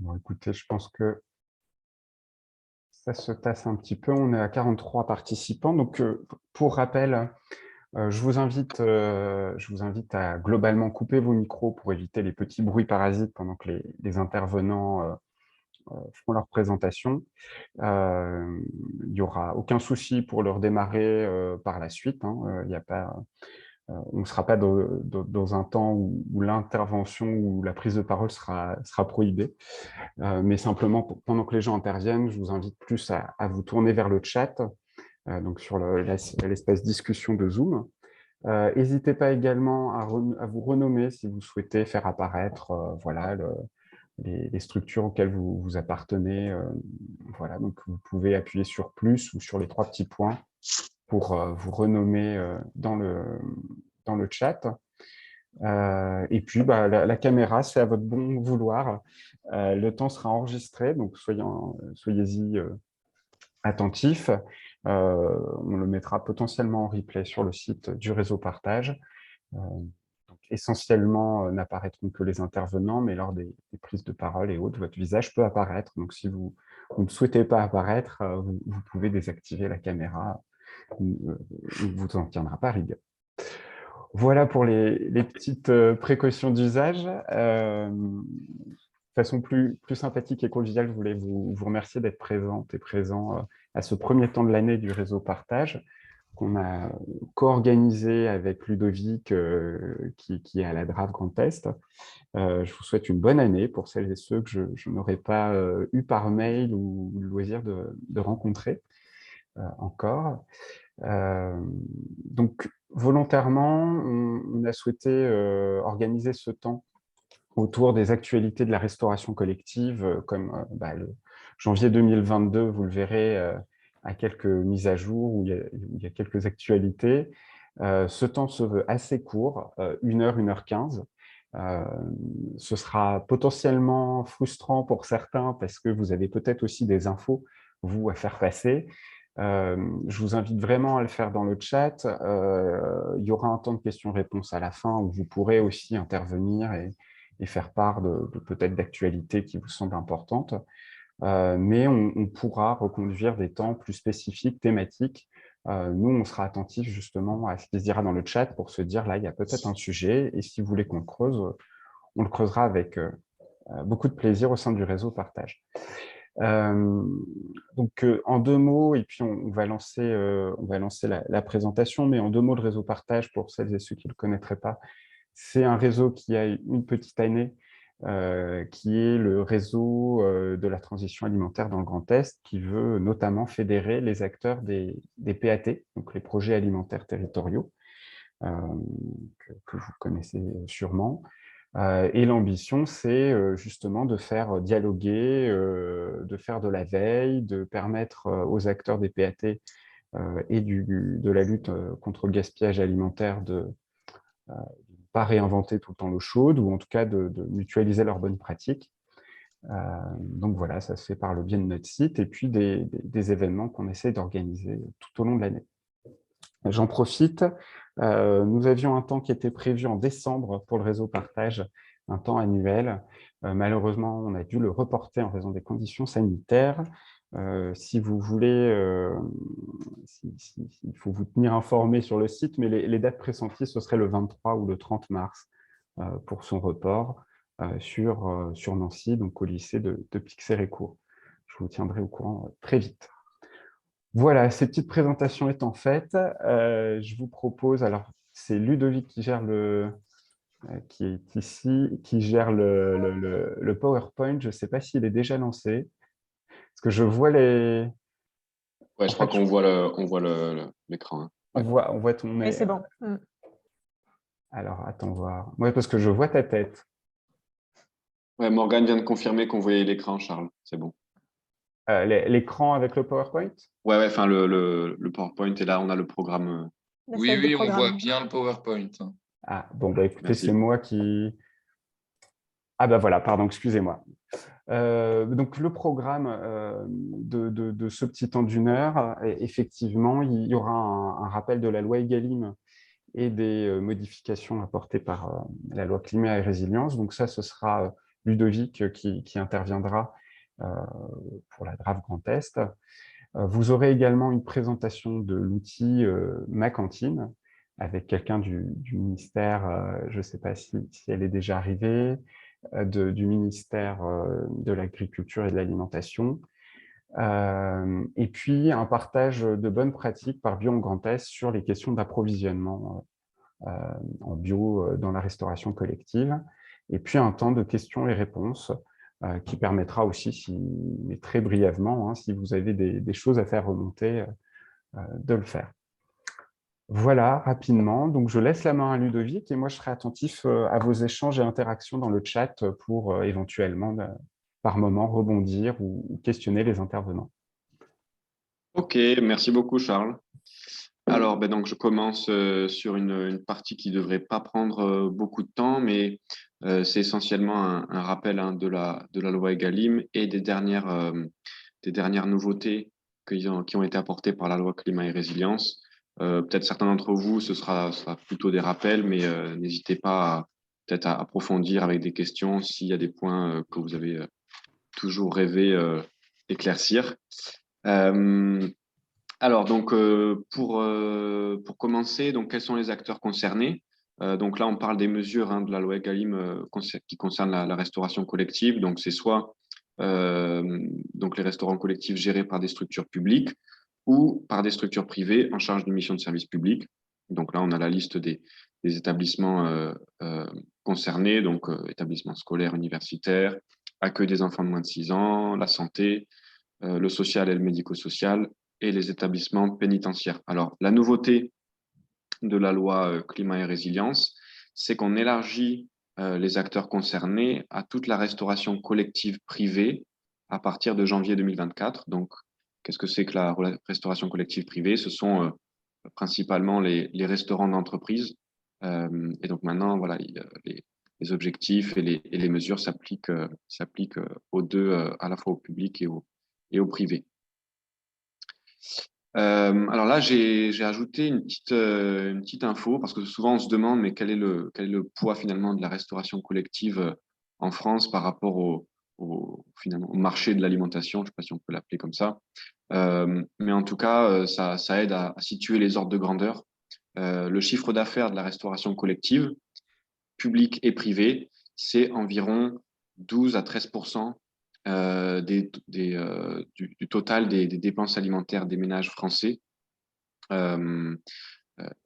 Bon, écoutez, je pense que ça se tasse un petit peu. On est à 43 participants. Donc, pour rappel, je vous invite à globalement couper vos micros pour éviter les petits bruits parasites pendant que les intervenants font leur présentation. Il n'y aura aucun souci pour le redémarrer par la suite, hein. Il y a pas, on ne sera pas dans un temps où l'intervention ou la prise de parole sera prohibée. Mais simplement, pendant que les gens interviennent, je vous invite plus à vous tourner vers le chat, donc sur l'espace discussion de Zoom. N'hésitez pas également à vous renommer si vous souhaitez faire apparaître voilà, les structures auxquelles vous appartenez. Voilà, donc vous pouvez appuyer sur plus ou sur les trois petits points pour vous renommer dans le chat. Et puis, la caméra, c'est à votre bon vouloir. Le temps sera enregistré, donc soyez-y attentifs. On le mettra potentiellement en replay sur le site du réseau Partage. Donc, essentiellement, n'apparaîtront que les intervenants, mais lors des prises de parole et autres, votre visage peut apparaître. Donc, si vous ne souhaitez pas apparaître, vous pouvez désactiver la caméra. On ne vous en tiendra pas rigueur. Voilà pour les petites précautions d'usage. De façon plus sympathique et conviviale, je voulais vous remercier d'être présente et présent à ce premier temps de l'année du réseau Partage qu'on a co-organisé avec Ludovic qui est à la Drave Grand Est. Je vous souhaite une bonne année pour celles et ceux que je n'aurais pas eu par mail ou le loisir de rencontrer encore. Donc, volontairement, on a souhaité organiser ce temps autour des actualités de la restauration collective, comme le janvier 2022, vous le verrez, à quelques mises à jour, où il y a quelques actualités. Ce temps se veut assez court, 1 heure, 1 h 15. Ce sera potentiellement frustrant pour certains parce que vous avez peut-être aussi des infos, vous, à faire passer. Je vous invite vraiment à le faire dans le chat. Il y aura un temps de questions-réponses à la fin où vous pourrez aussi intervenir et faire part de peut-être d'actualités qui vous semblent importantes. Mais on pourra reconduire des temps plus spécifiques, thématiques. Nous, on sera attentifs justement à ce qui se dira dans le chat pour se dire, là, il y a peut-être un sujet, et si vous voulez qu'on le creuse, on le creusera avec beaucoup de plaisir au sein du réseau Partage. Donc, en 2 mots, et puis on va lancer la présentation, mais en 2 mots, le réseau Partage, pour celles et ceux qui ne le connaîtraient pas, c'est un réseau qui a une petite année, qui est le réseau de la transition alimentaire dans le Grand Est, qui veut notamment fédérer les acteurs des PAT, donc les projets alimentaires territoriaux, que vous connaissez sûrement. Et l'ambition, c'est justement de faire dialoguer, de faire de la veille, de permettre aux acteurs des PAT et de la lutte contre le gaspillage alimentaire de ne pas réinventer tout le temps l'eau chaude, ou en tout cas de mutualiser leurs bonnes pratiques. Donc voilà, ça se fait par le biais de notre site et puis des événements qu'on essaie d'organiser tout au long de l'année. J'en profite, nous avions un temps qui était prévu en décembre pour le réseau Partage, un temps annuel. Malheureusement, on a dû le reporter en raison des conditions sanitaires. Si vous voulez, il faut vous tenir informé sur le site, mais les dates pressenties, ce serait le 23 ou le 30 mars pour son report sur Nancy, donc au lycée de Pixérécourt. Je vous tiendrai au courant très vite. Voilà, ces petites présentations étant faites, je vous propose, alors c'est Ludovic qui gère qui est ici, qui gère le PowerPoint. Je ne sais pas s'il est déjà lancé, parce que je vois les... Ouais, En je crois fait, qu'on voit l'écran. Hein. Ouais. on voit ton... Oui, c'est bon. Alors, attends voir. Ouais, parce que je vois ta tête. Ouais, Morgane vient de confirmer qu'on voyait l'écran, Charles. C'est bon. L'écran avec le PowerPoint? Ouais, enfin le PowerPoint, et là, on a le programme. Oui, on voit bien le PowerPoint. Ah, bon, bah écoutez, Merci. c'est moi qui... Ah bah voilà, pardon, excusez-moi. Donc le programme de ce petit temps d'1 heure, effectivement, il y aura un rappel de la loi Egalim et des modifications apportées par la loi climat et résilience. Donc ça, ce sera Ludovic qui interviendra pour la DRAF Grand Est. Vous aurez également une présentation de l'outil Ma Cantine avec quelqu'un du ministère, je ne sais pas si elle est déjà arrivée, du ministère de l'Agriculture et de l'Alimentation. Et puis un partage de bonnes pratiques par Bio en Grand Est sur les questions d'approvisionnement en bio dans la restauration collective. Et puis un temps de questions et réponses qui permettra aussi, mais très brièvement, si vous avez des choses à faire remonter, de le faire. Voilà, rapidement. Donc, je laisse la main à Ludovic et moi, je serai attentif à vos échanges et interactions dans le chat pour éventuellement, par moment, rebondir ou questionner les intervenants. Ok, merci beaucoup, Charles. Alors, donc, je commence sur une partie qui ne devrait pas prendre beaucoup de temps, mais c'est essentiellement un rappel de la loi Egalim et des dernières nouveautés qui ont été apportées par la loi Climat et Résilience. Peut-être certains d'entre vous, ce sera plutôt des rappels, mais n'hésitez pas peut-être à approfondir avec des questions s'il y a des points que vous avez toujours rêvé éclaircir. Alors, donc, pour commencer, donc, quels sont les acteurs concernés? Donc là, on parle des mesures de la loi Egalim qui concernent la restauration collective. Donc, c'est soit donc les restaurants collectifs gérés par des structures publiques ou par des structures privées en charge d'une mission de service public. Donc là, on a la liste des établissements concernés, donc établissements scolaires, universitaires, accueil des enfants de moins de 6 ans, la santé, le social et le médico-social, et les établissements pénitentiaires. Alors, la nouveauté de la loi Climat et Résilience, c'est qu'on élargit les acteurs concernés à toute la restauration collective privée à partir de janvier 2024. Donc, qu'est-ce que c'est que la restauration collective privée? Ce sont principalement les restaurants d'entreprise. Et donc maintenant, voilà, les objectifs et les mesures s'appliquent aux deux, à la fois au public et au privé. Alors là, j'ai ajouté une petite info parce que souvent on se demande mais quel est le poids finalement de la restauration collective en France par rapport finalement au marché de l'alimentation, je ne sais pas si on peut l'appeler comme ça, mais en tout cas ça aide à situer les ordres de grandeur. Le chiffre d'affaires de la restauration collective, publique et privée, c'est environ 12 à 13% du total des dépenses alimentaires des ménages français.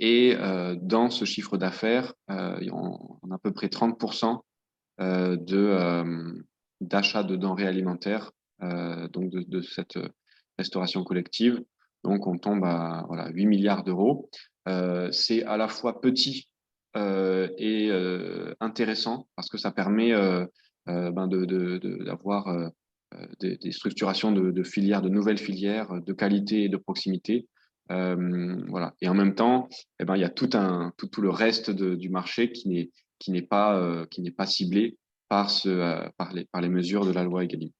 Et dans ce chiffre d'affaires, on a à peu près 30% d'achat de denrées alimentaires, donc de cette restauration collective. Donc, on tombe à 8 milliards d'euros. C'est à la fois petit et intéressant parce que ça permet d'avoir des structurations de filières, de nouvelles filières de qualité et de proximité. Voilà. Et en même temps, il y a tout le reste du marché qui n'est pas ciblé par les mesures de la loi Egalim.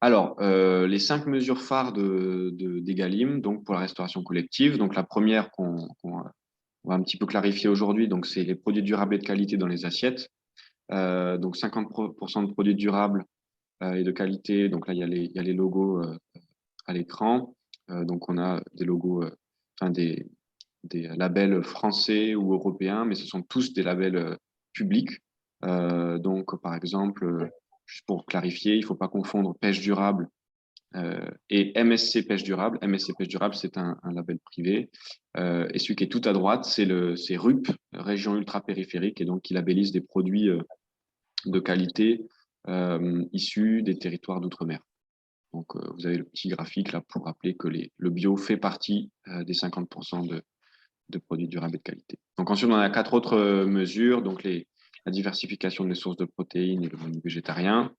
Alors, les 5 mesures phares d'Egalim, donc pour la restauration collective. Donc la première qu'on va un petit peu clarifier aujourd'hui, donc c'est les produits durables et de qualité dans les assiettes. Donc 50% de produits durables et de qualité. Donc là, il y a les logos à l'écran. Donc on a des logos, des labels français ou européens, mais ce sont tous des labels publics. Donc par exemple, juste pour clarifier, il ne faut pas confondre pêche durable et MSC Pêche Durable. MSC Pêche Durable, c'est un label privé. Et celui qui est tout à droite, c'est RUP, Région Ultra-Périphérique, et donc qui labellise des produits de qualité issus des territoires d'outre-mer. Donc, vous avez le petit graphique là pour rappeler que le bio fait partie des 50% de produits durables et de qualité. Donc, ensuite, on a 4 autres mesures. Donc, la diversification des sources de protéines et le menu végétarien,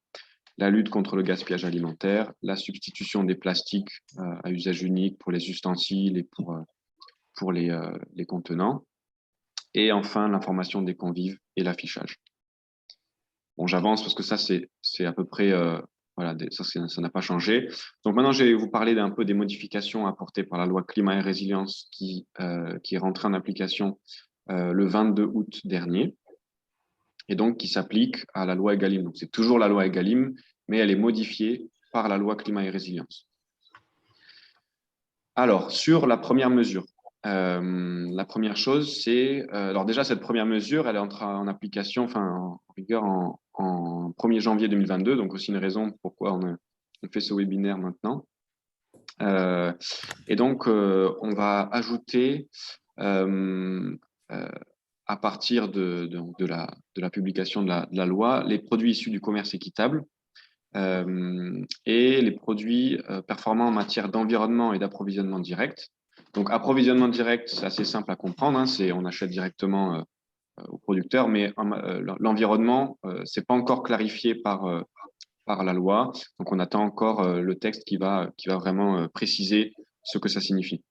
la lutte contre le gaspillage alimentaire, la substitution des plastiques à usage unique pour les ustensiles et pour les contenants, et enfin l'information des convives et l'affichage. Bon, j'avance parce que ça, c'est à peu près, voilà, ça n'a pas changé. Donc maintenant, je vais vous parler d'un peu des modifications apportées par la loi Climat et Résilience qui est rentrée en application le 22 août dernier. et donc qui s'applique à la loi Egalim. Donc, c'est toujours la loi Egalim, mais elle est modifiée par la loi climat et résilience. Alors, sur la première mesure, la première chose, c'est… alors déjà, cette première mesure, elle entre en application, enfin, en rigueur, en 1er janvier 2022, donc aussi une raison pourquoi on fait ce webinaire maintenant. Et donc, on va ajouter, à partir de la publication de la loi, les produits issus du commerce équitable et les produits performants en matière d'environnement et d'approvisionnement direct. Donc, approvisionnement direct, c'est assez simple à comprendre, hein, on achète directement au producteur, mais l'environnement, c'est pas encore clarifié par la loi. Donc, on attend encore le texte qui va vraiment préciser ce que ça signifie.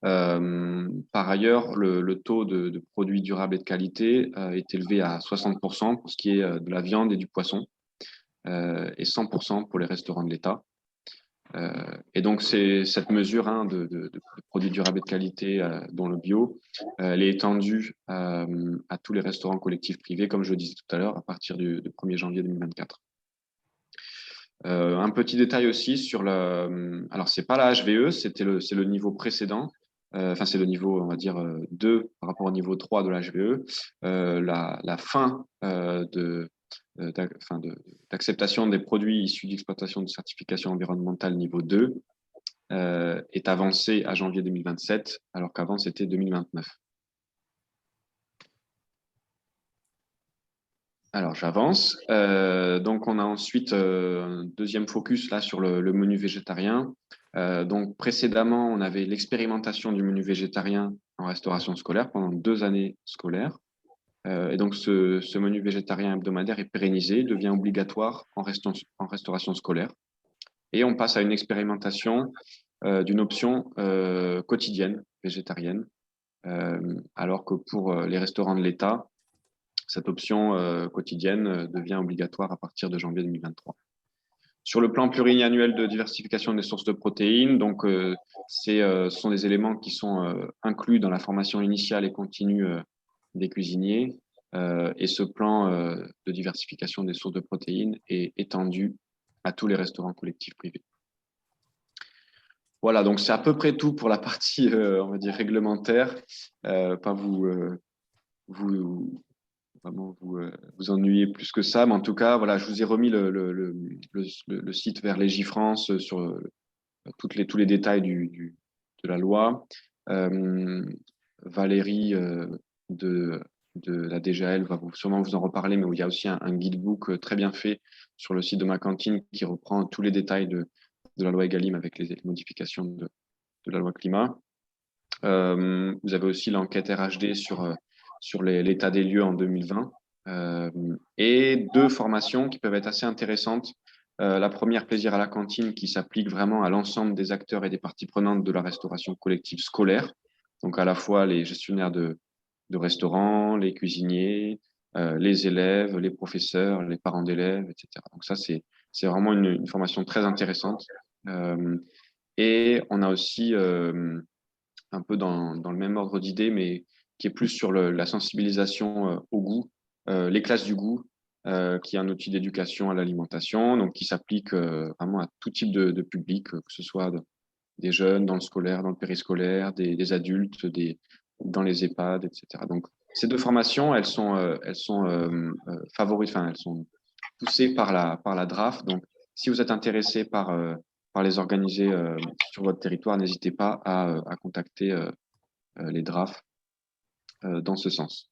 Par ailleurs, le taux de produits durables et de qualité est élevé à 60% pour ce qui est de la viande et du poisson, et 100% pour les restaurants de l'État. Et donc, cette mesure de produits durables et de qualité, dont le bio, elle est étendue à tous les restaurants collectifs privés, comme je le disais tout à l'heure, à partir du 1er janvier 2024. Un petit détail aussi sur alors c'est pas la HVE, c'est le niveau précédent. Enfin, c'est le niveau, on va dire, 2 par rapport au niveau 3 de la HVE. La fin d'acceptation des produits issus d'exploitation de certification environnementale niveau 2 est avancée à janvier 2027, alors qu'avant c'était 2029. Alors, j'avance. Donc, on a ensuite un deuxième focus là sur le menu végétarien. Donc, précédemment, on avait l'expérimentation du menu végétarien en restauration scolaire pendant 2 années scolaires. Et donc, ce menu végétarien hebdomadaire est pérennisé, devient obligatoire en restauration scolaire. Et on passe à une expérimentation d'une option quotidienne végétarienne, alors que pour les restaurants de l'État, cette option quotidienne devient obligatoire à partir de janvier 2023. Sur le plan pluriannuel de diversification des sources de protéines, donc ce sont des éléments qui sont inclus dans la formation initiale et continue des cuisiniers. Et ce plan de diversification des sources de protéines est étendu à tous les restaurants collectifs privés. Voilà, donc c'est à peu près tout pour la partie, on va dire, réglementaire. Pas vraiment vous ennuyer plus que ça, mais en tout cas, voilà, je vous ai remis le site vers Légifrance sur tous les détails de la loi. Valérie de la DGAL va sûrement vous en reparler, mais il y a aussi un guidebook très bien fait sur le site de ma cantine qui reprend tous les détails de la loi Egalim avec les modifications de la loi climat. Vous avez aussi l'enquête RHD sur l'état des lieux en 2020 et 2 formations qui peuvent être assez intéressantes. La première, Plaisir à la cantine, qui s'applique vraiment à l'ensemble des acteurs et des parties prenantes de la restauration collective scolaire, donc à la fois les gestionnaires de restaurants, les cuisiniers, les élèves, les professeurs, les parents d'élèves, etc. Donc ça, c'est vraiment une formation très intéressante. Et on a aussi un peu dans le même ordre d'idées, mais qui est plus sur la sensibilisation au goût, les classes du goût, qui est un outil d'éducation à l'alimentation, donc qui s'applique vraiment à tout type de public, que ce soit des jeunes, dans le scolaire, dans le périscolaire, des adultes, dans les EHPAD, etc. Donc, ces 2 formations, elles sont elles sont poussées par la DRAF. Donc, si vous êtes intéressé par les organiser sur votre territoire, n'hésitez pas à contacter les DRAF dans ce sens.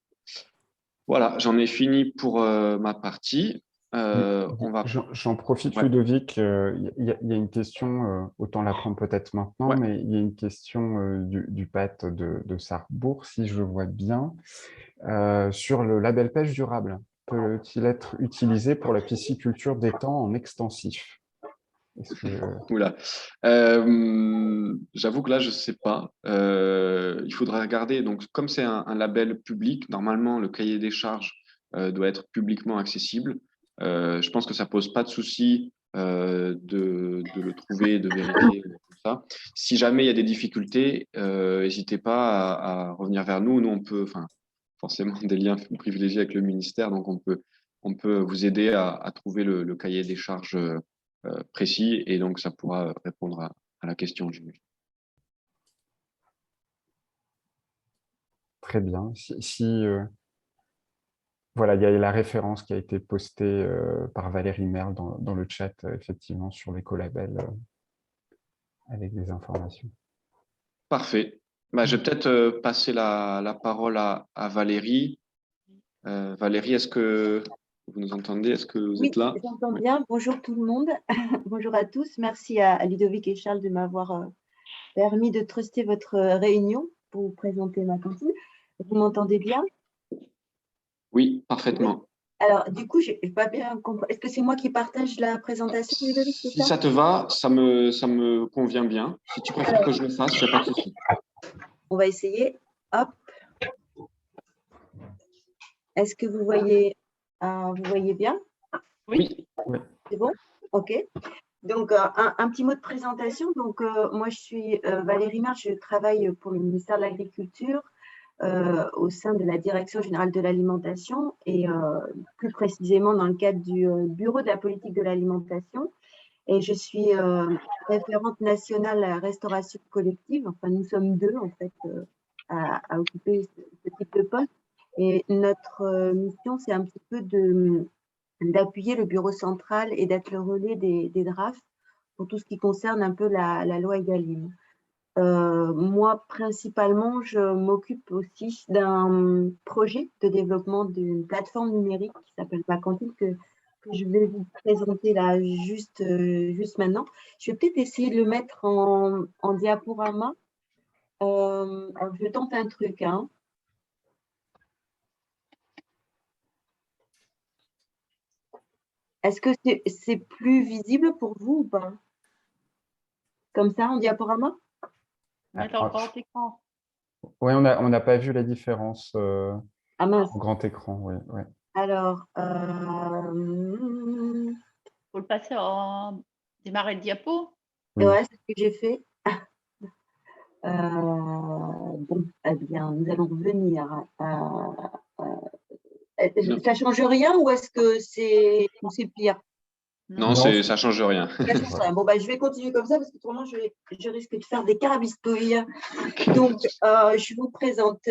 Voilà, j'en ai fini pour ma partie. J'en profite, Ouais. Ludovic. Il y a une question, autant la prendre peut-être maintenant, Ouais. mais il y a une question du PAT de Sarrebourg, si je le vois bien, sur le label pêche durable. Peut-il être utilisé pour la pisciculture d'étang en extensif? Oula. J'avoue que là, je ne sais pas. Il faudrait regarder. Donc, comme c'est un label public, normalement, le cahier des charges doit être publiquement accessible. Je pense que ça ne pose pas de souci de le trouver, de vérifier tout ça. Si jamais il y a des difficultés, n'hésitez pas à revenir vers nous. Nous, on peut, forcément des liens privilégiés avec le ministère, donc on peut vous aider à trouver le cahier des charges précis, et donc ça pourra répondre à la question. Très bien. Voilà, il y a la référence qui a été postée par Valérie Merle dans le chat, effectivement, sur l'écolabel, avec des informations. Parfait. Bah, je vais peut-être passer la parole à Valérie. Valérie, est-ce que vous nous entendez? Est-ce que vous êtes là? Oui, j'entends bien. Bonjour tout le monde. Bonjour à tous. Merci à Ludovic et Charles de m'avoir permis de truster votre réunion pour vous présenter ma cantine. Vous m'entendez bien? Oui, parfaitement. Oui. Alors, du coup, je n'ai pas bien compris. Est-ce que c'est moi qui partage la présentation, Ludovic? Si ça te va, ça me convient bien. Si tu préfères que je le fasse, il n'y a pas de souci. On va essayer. Hop. Est-ce que vous voyez bien? Oui. C'est bon? OK. Donc, un petit mot de présentation. Donc, moi, je suis Valérie Merle. Je travaille pour le ministère de l'Agriculture au sein de la Direction générale de l'alimentation et plus précisément dans le cadre du Bureau de la politique de l'alimentation. Et je suis référente nationale à la restauration collective. Enfin, nous sommes deux, en fait, à occuper ce type de poste. Et notre mission, c'est un petit peu d'appuyer le bureau central et d'être le relais des DRAF pour tout ce qui concerne un peu la loi Egalim. Moi, principalement, je m'occupe aussi d'un projet de développement d'une plateforme numérique qui s'appelle Ma Cantine, que je vais vous présenter là juste maintenant. Je vais peut-être essayer de le mettre en diaporama. Alors, je tente un truc, hein. Est-ce que c'est plus visible pour vous ou pas? Comme ça, en diaporama? Mettre en grand écran. Oui, on n'a pas vu la différence Ah mince. en grand écran. Ouais. Alors, Faut le passer en démarrer le diapo. Oui. Ouais, c'est ce que j'ai fait. Bon, eh bien, nous allons revenir. Ça change rien ou est-ce que c'est pire? Non, ça change rien. Ça change rien. Bon, bah, je vais continuer comme ça parce que autrement, je risque de faire des carabistouilles. Donc, je vous présente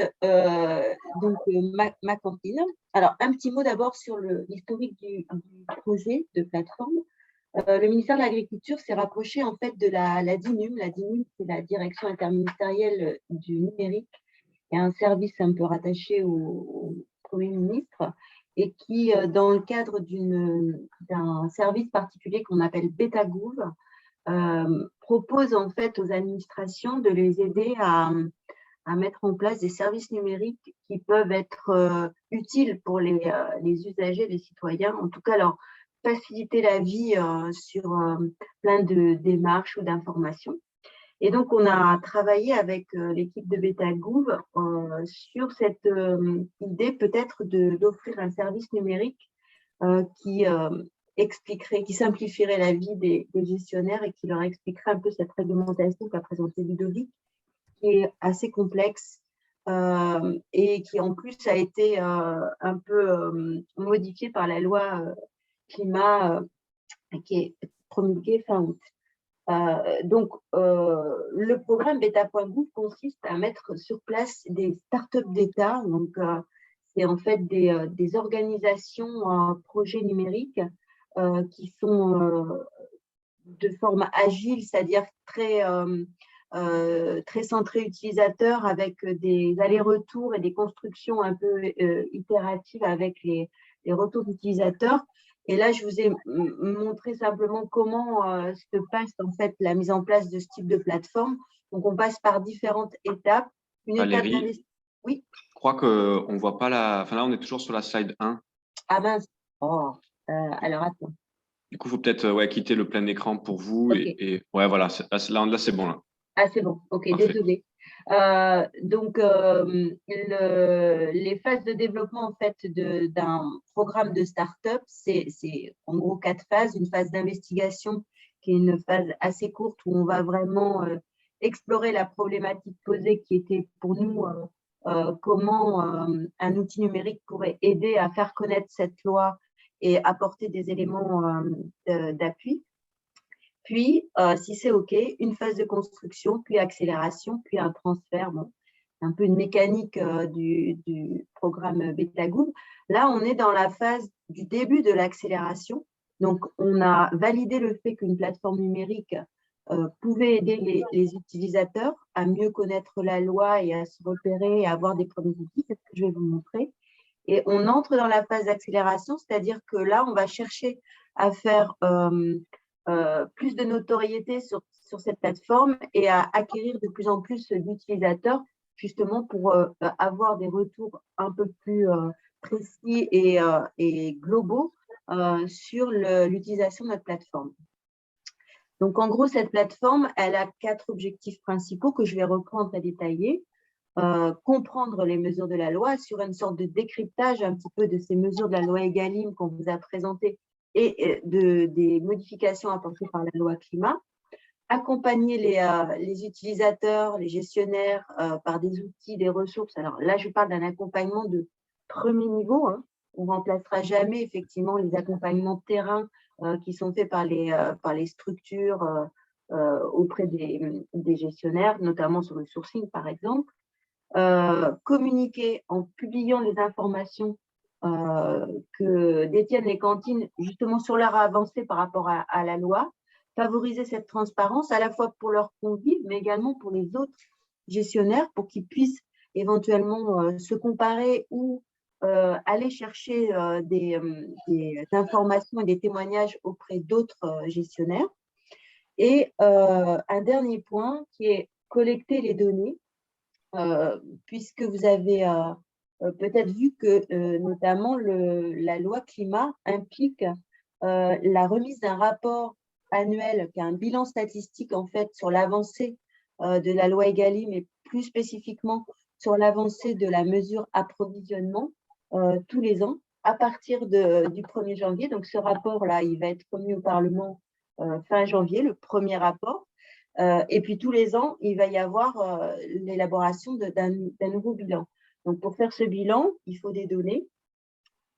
ma cantine. Alors, un petit mot d'abord sur l'historique du projet de plateforme. Le ministère de l'Agriculture s'est rapproché en fait de la DINUM. La DINUM, c'est la Direction interministérielle du numérique, et un service un peu rattaché au Premier ministre, et qui, dans le cadre d'un service particulier qu'on appelle BetaGouv, propose en fait aux administrations de les aider à mettre en place des services numériques qui peuvent être utiles pour les usagers, les citoyens, en tout cas leur faciliter la vie sur plein de démarches ou d'informations. Et donc, on a travaillé avec l'équipe de BetaGouv sur cette idée peut-être d'offrir un service numérique qui simplifierait la vie des gestionnaires et qui leur expliquerait un peu cette réglementation qu'a présentée Ludovic, qui est assez complexe et qui en plus a été un peu modifiée par la loi climat qui est promulguée fin août. Donc, le programme Beta.gouv consiste à mettre sur place des startups d'État. Donc, c'est en fait des organisations, projets numériques qui sont de forme agile, c'est-à-dire très centré utilisateur, avec des allers-retours et des constructions un peu itératives avec les retours d'utilisateurs. Et là, je vous ai montré simplement comment se passe en fait la mise en place de ce type de plateforme. Donc, on passe par différentes étapes. Valérie, oui. Je crois qu'on ne voit pas la… Enfin, là, on est toujours sur la slide 1. Ah mince. Oh. Alors, attends. Du coup, il faut peut-être quitter le plein écran pour vous. Okay. Et ouais, voilà, là c'est bon. Là. Ah, c'est bon. OK, parfait. Désolée. Donc, les phases de développement en fait d'un programme de start-up, c'est en gros 4 phases. Une phase d'investigation qui est une phase assez courte où on va vraiment explorer la problématique posée qui était pour nous comment un outil numérique pourrait aider à faire connaître cette loi et apporter des éléments d'appui. Puis, si c'est OK, une phase de construction, puis accélération, puis un transfert. Bon, c'est un peu une mécanique du programme BetaGouv. Là, on est dans la phase du début de l'accélération. Donc, on a validé le fait qu'une plateforme numérique pouvait aider les utilisateurs à mieux connaître la loi et à se repérer et à avoir des premiers outils. C'est ce que je vais vous montrer. Et on entre dans la phase d'accélération, c'est-à-dire que là, on va chercher à faire plus de notoriété sur cette plateforme et à acquérir de plus en plus d'utilisateurs, justement pour avoir des retours un peu plus précis et globaux sur l'utilisation de notre plateforme. Donc, en gros, cette plateforme, elle a 4 objectifs principaux que je vais reprendre à détailler. Comprendre les mesures de la loi, assurer une sorte de décryptage un petit peu de ces mesures de la loi Egalim qu'on vous a présentées et des modifications apportées par la loi climat, accompagner les utilisateurs, les gestionnaires par des outils, des ressources. Alors là, je parle d'un accompagnement de premier niveau. Hein. On ne remplacera jamais effectivement les accompagnements de terrain qui sont faits par les structures auprès des gestionnaires, notamment sur le sourcing par exemple. Communiquer en publiant les informations que détiennent les cantines justement sur leur avancée par rapport à la loi, favoriser cette transparence à la fois pour leurs convives mais également pour les autres gestionnaires pour qu'ils puissent éventuellement se comparer ou aller chercher des informations et des témoignages auprès d'autres gestionnaires. Et un dernier point qui est collecter les données puisque vous avez peut-être vu que notamment la loi climat implique la remise d'un rapport annuel qui a un bilan statistique en fait sur l'avancée de la loi Egalim et plus spécifiquement sur l'avancée de la mesure approvisionnement tous les ans à partir du 1er janvier. Donc ce rapport-là, il va être remis au Parlement fin janvier, le premier rapport. Et puis tous les ans, il va y avoir l'élaboration d'un nouveau bilan. Donc pour faire ce bilan, il faut des données.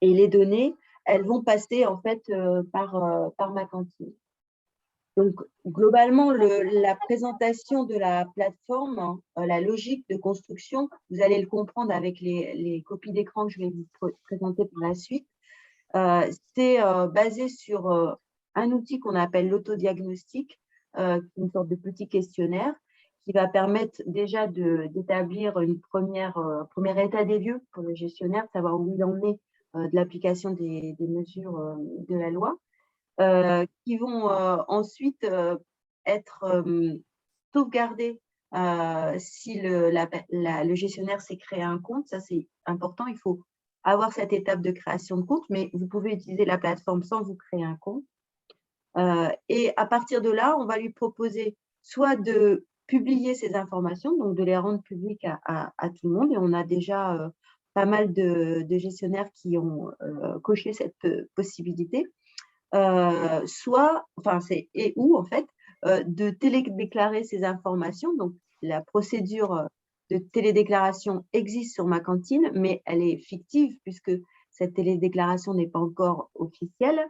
Et les données, elles vont passer en fait par ma cantine. Donc globalement, la présentation de la plateforme, la logique de construction, vous allez le comprendre avec les copies d'écran que je vais vous présenter par la suite. C'est basé sur un outil qu'on appelle l'autodiagnostic, une sorte de petit questionnaire qui va permettre déjà d'établir une premier état des lieux pour le gestionnaire, savoir où il en est de l'application des mesures de la loi, qui vont ensuite être sauvegardés si le gestionnaire s'est créé un compte. Ça, c'est important, il faut avoir cette étape de création de compte, mais vous pouvez utiliser la plateforme sans vous créer un compte. Et à partir de là, on va lui proposer soit de publier ces informations, donc de les rendre publiques à tout le monde. Et on a déjà pas mal de gestionnaires qui ont coché cette possibilité. Ou en fait, de télédéclarer ces informations. Donc, la procédure de télédéclaration existe sur ma cantine, mais elle est fictive puisque cette télédéclaration n'est pas encore officielle.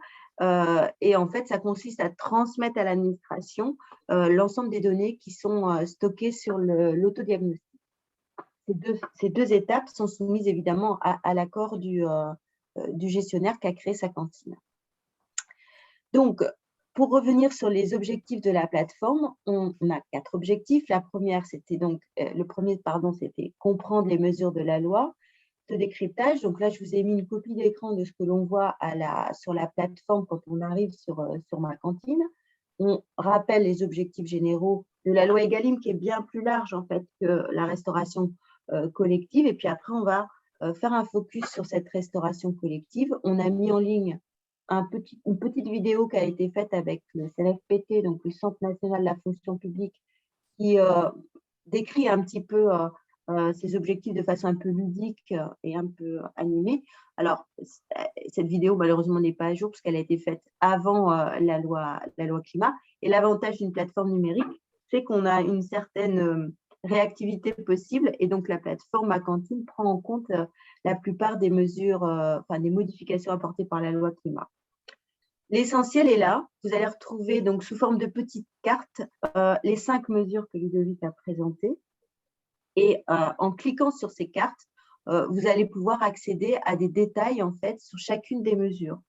Et en fait, ça consiste à transmettre à l'administration l'ensemble des données qui sont stockées sur l'autodiagnostic. Ces deux étapes sont soumises évidemment à l'accord du gestionnaire qui a créé sa cantine. Donc, pour revenir sur les objectifs de la plateforme, on a 4 objectifs. Le premier, c'était comprendre les mesures de la loi. De décryptage. Donc là, je vous ai mis une copie d'écran de ce que l'on voit sur la plateforme quand on arrive sur ma cantine. On rappelle les objectifs généraux de la loi Egalim qui est bien plus large en fait que la restauration collective. Et puis après, on va faire un focus sur cette restauration collective. On a mis en ligne une petite vidéo qui a été faite avec le CNFPT, donc le Centre national de la fonction publique, qui décrit un petit peu ces objectifs de façon un peu ludique et un peu animée. Alors, cette vidéo, malheureusement, n'est pas à jour parce qu'elle a été faite avant la loi climat. Et l'avantage d'une plateforme numérique, c'est qu'on a une certaine réactivité possible. Et donc, la plateforme Ma Cantine prend en compte la plupart des mesures, des modifications apportées par la loi climat. L'essentiel est là. Vous allez retrouver donc sous forme de petites cartes les 5 mesures que Ludovic a présentées. Et en cliquant sur ces cartes, vous allez pouvoir accéder à des détails en fait sur chacune des mesures.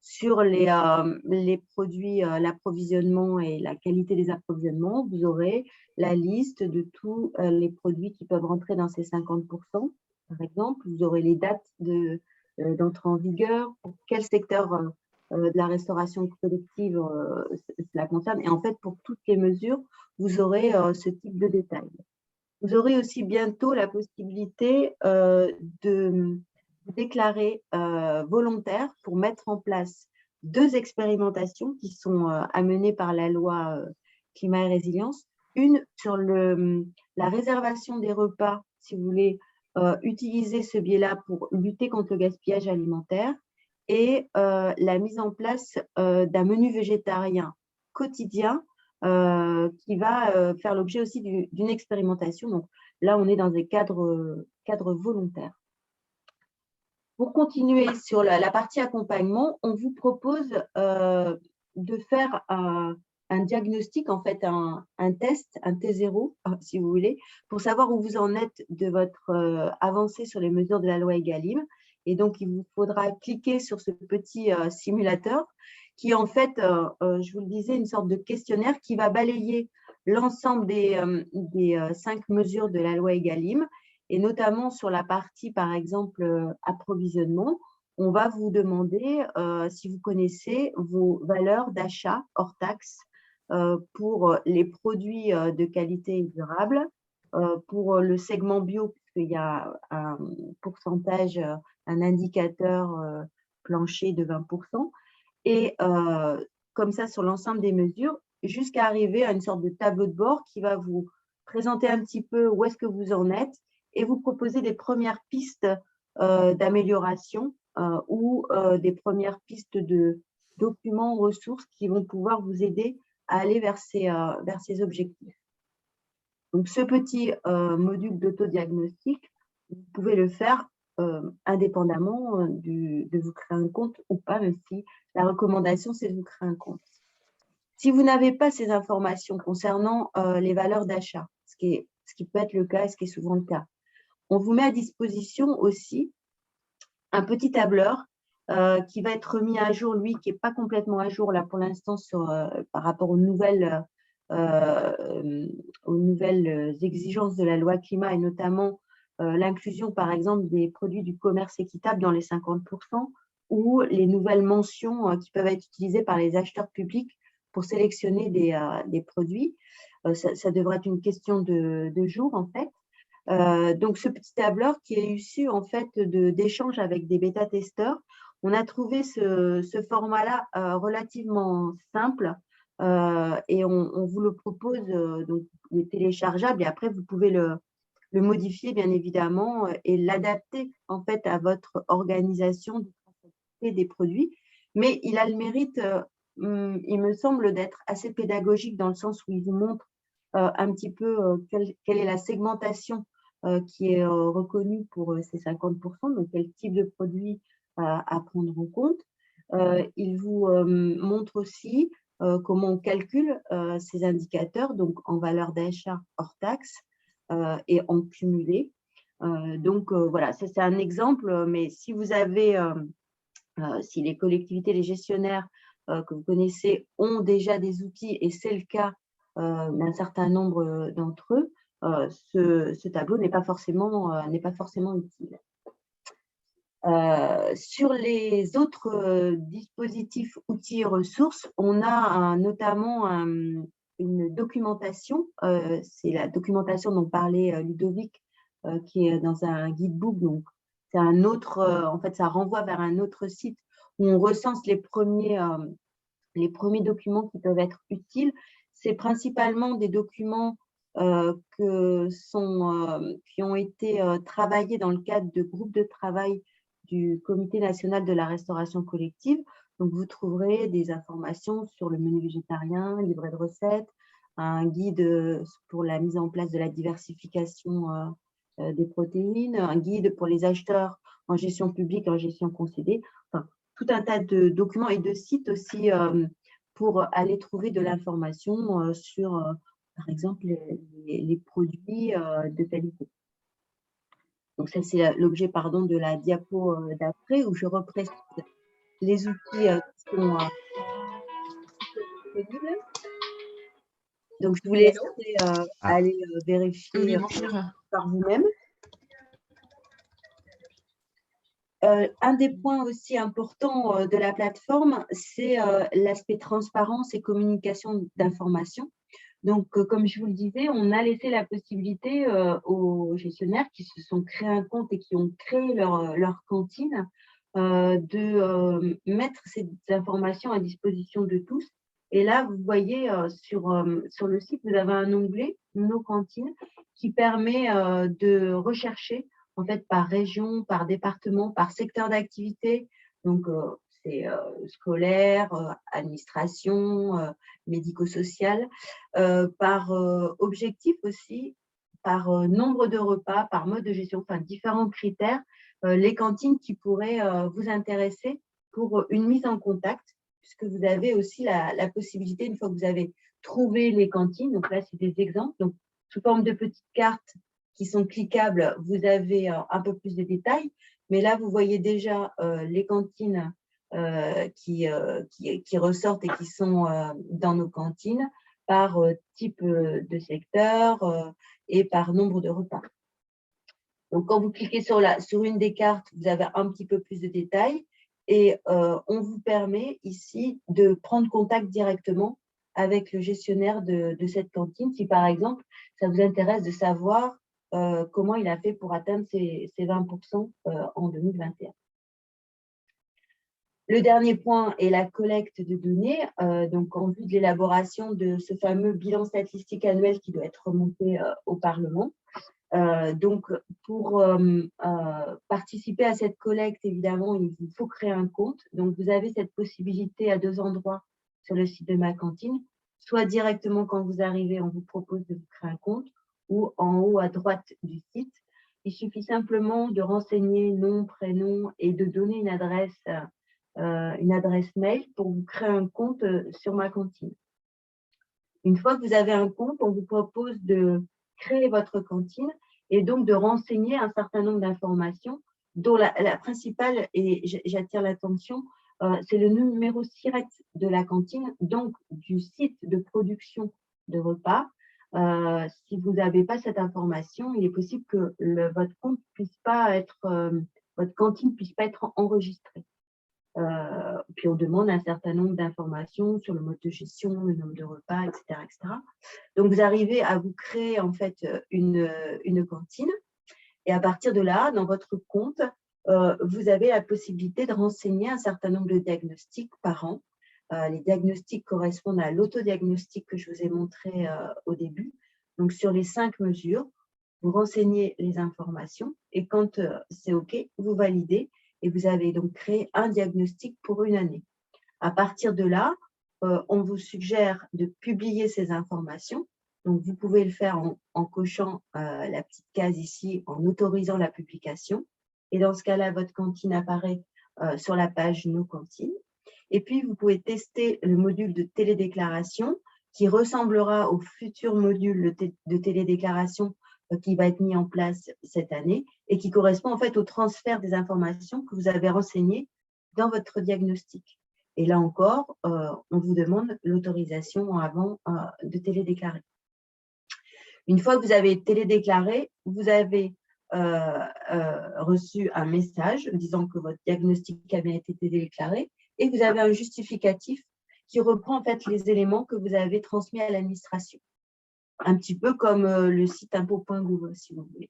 Sur les produits, l'approvisionnement et la qualité des approvisionnements, vous aurez la liste de tous les produits qui peuvent rentrer dans ces 50%. Par exemple, vous aurez les dates d'entrée en vigueur, pour quel secteur de la restauration collective cela concerne. Et en fait, pour toutes les mesures, vous aurez ce type de détails. Vous aurez aussi bientôt la possibilité de déclarer volontaire pour mettre en place 2 expérimentations qui sont amenées par la loi climat et résilience. Une sur la réservation des repas, si vous voulez utiliser ce biais-là pour lutter contre le gaspillage alimentaire, et la mise en place d'un menu végétarien quotidien qui va faire l'objet aussi d'une expérimentation. Donc là, on est dans des cadres volontaires. Pour continuer sur la partie accompagnement, on vous propose de faire un diagnostic, en fait, un test, un T0, si vous voulez, pour savoir où vous en êtes de votre avancée sur les mesures de la loi Egalim. Et donc, il vous faudra cliquer sur ce petit simulateur qui est en fait, je vous le disais, une sorte de questionnaire qui va balayer l'ensemble des 5 mesures de la loi Egalim, et notamment sur la partie, par exemple, approvisionnement. On va vous demander si vous connaissez vos valeurs d'achat hors taxe pour les produits de qualité durable, pour le segment bio, puisqu'il y a un pourcentage, un indicateur plancher de 20%, et comme ça sur l'ensemble des mesures, jusqu'à arriver à une sorte de tableau de bord qui va vous présenter un petit peu où est-ce que vous en êtes et vous proposer des premières pistes d'amélioration ou des premières pistes de documents, ressources qui vont pouvoir vous aider à aller vers ces objectifs. Donc, ce petit module d'autodiagnostic, vous pouvez le faire indépendamment de vous créer un compte ou pas, même si la recommandation, c'est de vous créer un compte. Si vous n'avez pas ces informations concernant les valeurs d'achat, ce qui peut être le cas et ce qui est souvent le cas, on vous met à disposition aussi un petit tableur qui va être mis à jour, lui, qui n'est pas complètement à jour là pour l'instant par rapport aux nouvelles exigences de la loi climat et notamment l'inclusion, par exemple, des produits du commerce équitable dans les 50% ou les nouvelles mentions qui peuvent être utilisées par les acheteurs publics pour sélectionner des produits. Ça devrait être une question de jour, en fait. Donc, ce petit tableur qui est issu, en fait, d'échanges avec des bêta-testeurs, on a trouvé ce format-là relativement simple et on vous le propose, donc il est téléchargeable et après, vous pouvez le modifier, bien évidemment, et l'adapter, en fait, à votre organisation des produits. Mais il a le mérite, il me semble, d'être assez pédagogique dans le sens où il vous montre un petit peu quelle est la segmentation qui est reconnue pour ces 50%, donc quel type de produit à prendre en compte. Il vous montre aussi comment on calcule ces indicateurs, donc en valeur d'achat hors taxe et en cumulé. Donc voilà, c'est un exemple, mais si vous avez, si les collectivités, les gestionnaires que vous connaissez ont déjà des outils, et c'est le cas d'un certain nombre d'entre eux, ce tableau n'est pas forcément utile. Sur les autres dispositifs, outils et ressources, on a notamment une documentation, c'est la documentation dont parlait Ludovic, qui est dans un guidebook. Donc, c'est un autre, en fait, ça renvoie vers un autre site où on recense les premiers documents qui peuvent être utiles. C'est principalement des documents qui ont été travaillés dans le cadre de groupes de travail du Comité national de la restauration collective. Donc, vous trouverez des informations sur le menu végétarien, livret de recettes, un guide pour la mise en place de la diversification des protéines, un guide pour les acheteurs en gestion publique, en gestion concédée, enfin, tout un tas de documents et de sites aussi pour aller trouver de l'information sur, par exemple, les produits de qualité. Donc, ça, c'est l'objet de la diapo d'après, où je reprécise les outils qui sont disponibles. Donc, je vous laisserai aller vérifier par vous-même. Un des points aussi importants de la plateforme, c'est l'aspect transparence et communication d'informations. Donc, comme je vous le disais, on a laissé la possibilité aux gestionnaires qui se sont créés un compte et qui ont créé leur cantine de mettre ces informations à disposition de tous. Et là, vous voyez sur le site, vous avez un onglet « Nos cantines » qui permet de rechercher en fait par région, par département, par secteur d'activité. Donc, c'est scolaire, administration, médico-social, par objectif aussi, par nombre de repas, par mode de gestion, enfin différents critères, les cantines qui pourraient vous intéresser pour une mise en contact, puisque vous avez aussi la possibilité, une fois que vous avez trouvé les cantines, donc là c'est des exemples, donc sous forme de petites cartes qui sont cliquables, vous avez un peu plus de détails, mais là vous voyez déjà les cantines qui ressortent et qui sont dans nos cantines par type de secteur et par nombre de repas. Donc, quand vous cliquez sur une des cartes, vous avez un petit peu plus de détails et on vous permet ici de prendre contact directement avec le gestionnaire de cette cantine si, par exemple, ça vous intéresse de savoir comment il a fait pour atteindre ces 20% en 2021. Le dernier point est la collecte de données, donc en vue de l'élaboration de ce fameux bilan statistique annuel qui doit être remonté au Parlement. Donc, pour participer à cette collecte, évidemment, il vous faut créer un compte. Donc, vous avez cette possibilité à 2 endroits sur le site de Ma Cantine, soit directement quand vous arrivez, on vous propose de vous créer un compte, ou en haut à droite du site. Il suffit simplement de renseigner nom, prénom et de donner une adresse mail pour vous créer un compte sur Ma Cantine. Une fois que vous avez un compte, on vous propose de créer votre cantine et donc de renseigner un certain nombre d'informations, dont la principale, et j'attire l'attention, c'est le numéro SIRET de la cantine, donc du site de production de repas. Si vous n'avez pas cette information, il est possible que votre compte puisse pas être, votre cantine puisse pas être enregistrée. Puis on demande un certain nombre d'informations sur le mode de gestion, le nombre de repas, etc., etc. Donc, vous arrivez à vous créer en fait une cantine et à partir de là, dans votre compte, vous avez la possibilité de renseigner un certain nombre de diagnostics par an. Les diagnostics correspondent à l'autodiagnostic que je vous ai montré au début. Donc, sur les 5 mesures, vous renseignez les informations et quand c'est OK, vous validez. Et vous avez donc créé un diagnostic pour une année. À partir de là, on vous suggère de publier ces informations. Donc, vous pouvez le faire en cochant la petite case ici, en autorisant la publication. Et dans ce cas-là, votre cantine apparaît sur la page Nos cantines. Et puis, vous pouvez tester le module de télédéclaration qui ressemblera au futur module de télédéclaration qui va être mis en place cette année et qui correspond en fait au transfert des informations que vous avez renseignées dans votre diagnostic. Et là encore, on vous demande l'autorisation avant de télédéclarer. Une fois que vous avez télédéclaré, vous avez reçu un message disant que votre diagnostic a bien été télédéclaré et vous avez un justificatif qui reprend en fait les éléments que vous avez transmis à l'administration. Un petit peu comme le site impôts.gouv, si vous voulez.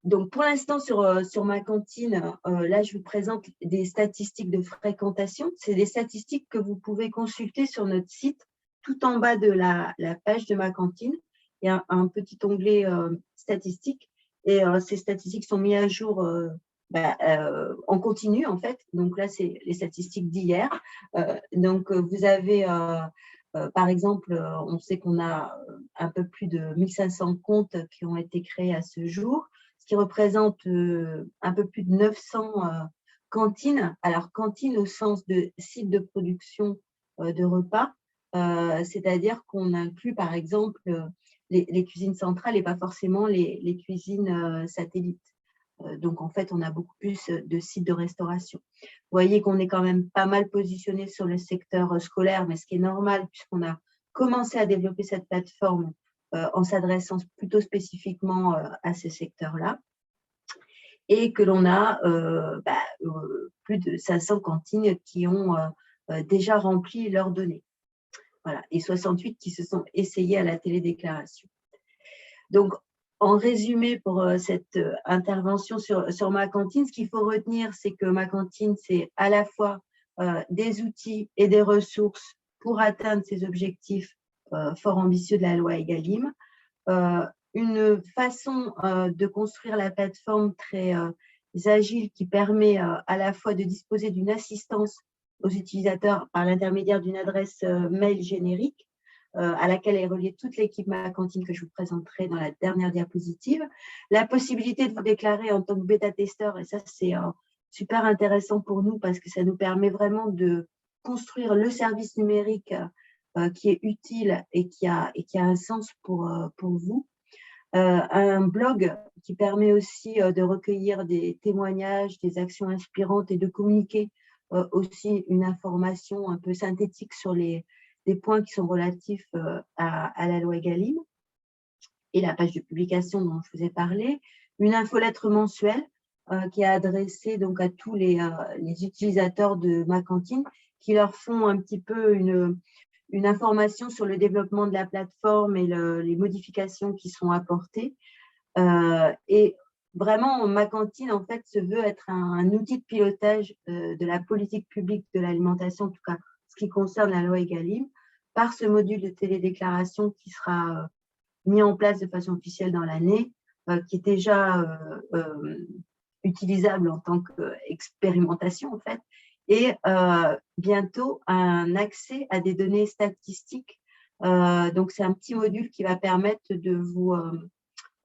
Donc, pour l'instant, sur Ma Cantine, là, je vous présente des statistiques de fréquentation. C'est des statistiques que vous pouvez consulter sur notre site, tout en bas de la page de Ma Cantine. Il y a un petit onglet statistiques et ces statistiques sont mises à jour en continu, en fait. Donc là, c'est les statistiques d'hier. Donc, vous avez Par exemple, on sait qu'on a un peu plus de 1500 comptes qui ont été créés à ce jour, ce qui représente un peu plus de 900 cantines. Alors, cantines au sens de site de production de repas, c'est-à-dire qu'on inclut, par exemple, les cuisines centrales et pas forcément les cuisines satellites. Donc, en fait, on a beaucoup plus de sites de restauration. Vous voyez qu'on est quand même pas mal positionné sur le secteur scolaire, mais ce qui est normal puisqu'on a commencé à développer cette plateforme en s'adressant plutôt spécifiquement à ces secteurs-là. Et que l'on a plus de 500 cantines qui ont déjà rempli leurs données. Voilà, et 68 qui se sont essayées à la télédéclaration. Donc, en résumé pour cette intervention sur ma cantine, ce qu'il faut retenir, c'est que ma cantine, c'est à la fois des outils et des ressources pour atteindre ces objectifs fort ambitieux de la loi Egalim, une façon de construire la plateforme très agile qui permet à la fois de disposer d'une assistance aux utilisateurs par l'intermédiaire d'une adresse mail générique à laquelle est reliée toute l'équipe Ma Cantine que je vous présenterai dans la dernière diapositive. La possibilité de vous déclarer en tant que bêta-testeur, et ça c'est super intéressant pour nous parce que ça nous permet vraiment de construire le service numérique qui est utile et qui a un sens pour vous. Un blog qui permet aussi de recueillir des témoignages, des actions inspirantes et de communiquer aussi une information un peu synthétique sur des points qui sont relatifs à la loi Egalim et la page de publication dont je vous ai parlé. Une infolettre mensuelle qui est adressée donc à tous les utilisateurs de Ma Cantine qui leur font un petit peu une information sur le développement de la plateforme et les modifications qui sont apportées. Et vraiment, Ma Cantine, en fait, se veut être un outil de pilotage de la politique publique de l'alimentation, en tout cas ce qui concerne la loi Egalim, par ce module de télédéclaration qui sera mis en place de façon officielle dans l'année, qui est déjà utilisable en tant qu'expérimentation, en fait, et bientôt un accès à des données statistiques. Donc, c'est un petit module qui va permettre de vous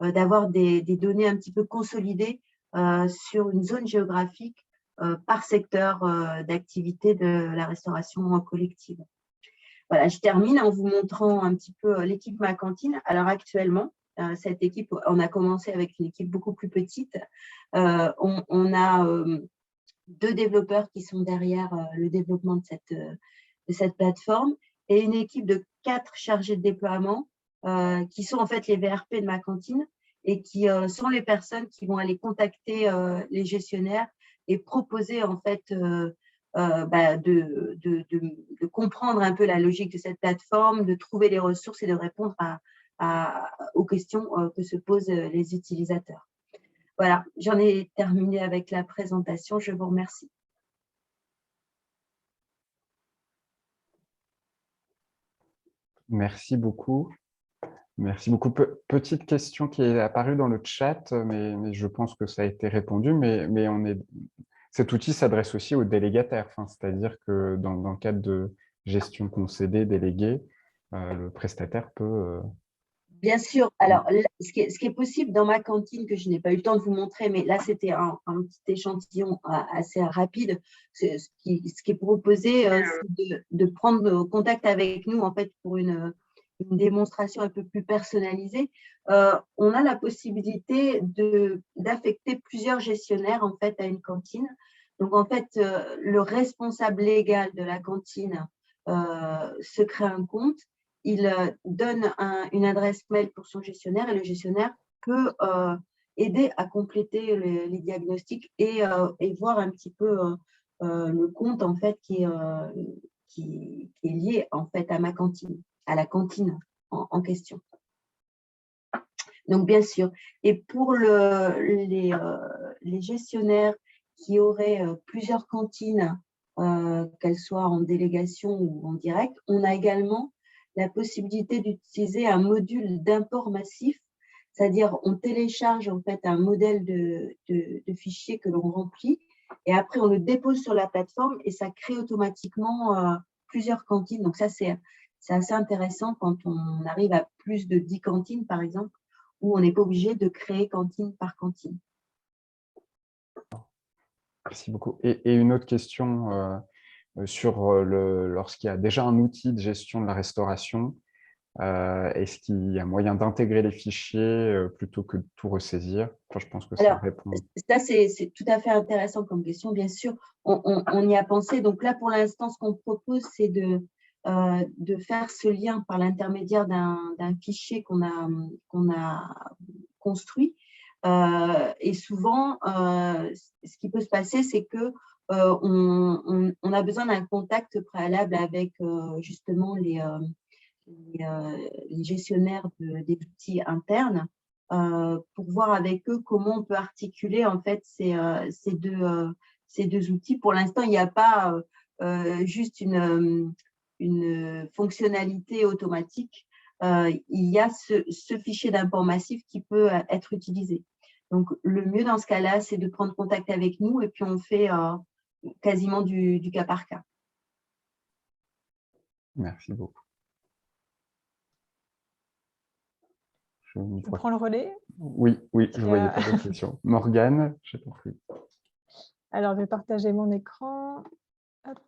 d'avoir des données un petit peu consolidées sur une zone géographique par secteur d'activité de la restauration collective. Voilà, je termine en vous montrant un petit peu l'équipe Ma Cantine. Alors actuellement, cette équipe, on a commencé avec une équipe beaucoup plus petite. On a 2 développeurs qui sont derrière le développement de cette plateforme et une équipe de 4 chargés de déploiement qui sont en fait les VRP de Ma Cantine et qui sont les personnes qui vont aller contacter les gestionnaires et proposer en fait de comprendre un peu la logique de cette plateforme, de trouver les ressources et de répondre aux questions que se posent les utilisateurs. Voilà, j'en ai terminé avec la présentation. Je vous remercie. Merci beaucoup. Merci beaucoup. Petite question qui est apparue dans le chat, mais je pense que ça a été répondu. Mais cet outil s'adresse aussi aux délégataires, c'est-à-dire que dans le cadre de gestion concédée, déléguée, le prestataire peut… Bien sûr. Alors, ce qui est possible dans Ma Cantine, que je n'ai pas eu le temps de vous montrer, mais là, c'était un petit échantillon assez rapide. Ce qui est proposé, c'est de prendre contact avec nous, en fait, pour une démonstration un peu plus personnalisée. On a la possibilité d'affecter plusieurs gestionnaires, en fait, à une cantine. Donc, en fait, le responsable légal de la cantine se crée un compte. Il donne une adresse mail pour son gestionnaire et le gestionnaire peut aider à compléter les diagnostics et voir un petit peu le compte en fait qui est lié en fait à Ma Cantine, à la cantine en question. Donc bien sûr. Et pour les gestionnaires qui auraient plusieurs cantines, qu'elles soient en délégation ou en direct, on a également la possibilité d'utiliser un module d'import massif, c'est-à-dire on télécharge en fait un modèle de fichier que l'on remplit et après on le dépose sur la plateforme et ça crée automatiquement plusieurs cantines. Donc ça c'est c'est assez intéressant quand on arrive à plus de 10 cantines, par exemple, où on n'est pas obligé de créer cantine par cantine. Merci beaucoup. Et une autre question sur lorsqu'il y a déjà un outil de gestion de la restauration, est-ce qu'il y a moyen d'intégrer les fichiers plutôt que de tout ressaisir? Enfin, je pense que ça Alors, répond. ça, c'est tout à fait intéressant comme question, bien sûr. On y a pensé. Donc là, pour l'instant, ce qu'on propose, c'est de faire ce lien par l'intermédiaire d'un fichier qu'on a construit. Et souvent, ce qui peut se passer, c'est que on a besoin d'un contact préalable avec justement les gestionnaires des outils internes pour voir avec eux comment on peut articuler en fait ces deux outils. Pour l'instant, il n'y a pas juste une fonctionnalité automatique. Il y a ce fichier d'import massif qui peut être utilisé. Donc, le mieux dans ce cas-là, c'est de prendre contact avec nous et puis on fait quasiment du cas par cas. Merci beaucoup. Je prends le relais. Oui, je ne voyais pas de questions. Morgane, je t'en prie. Alors, je vais partager mon écran. Hop.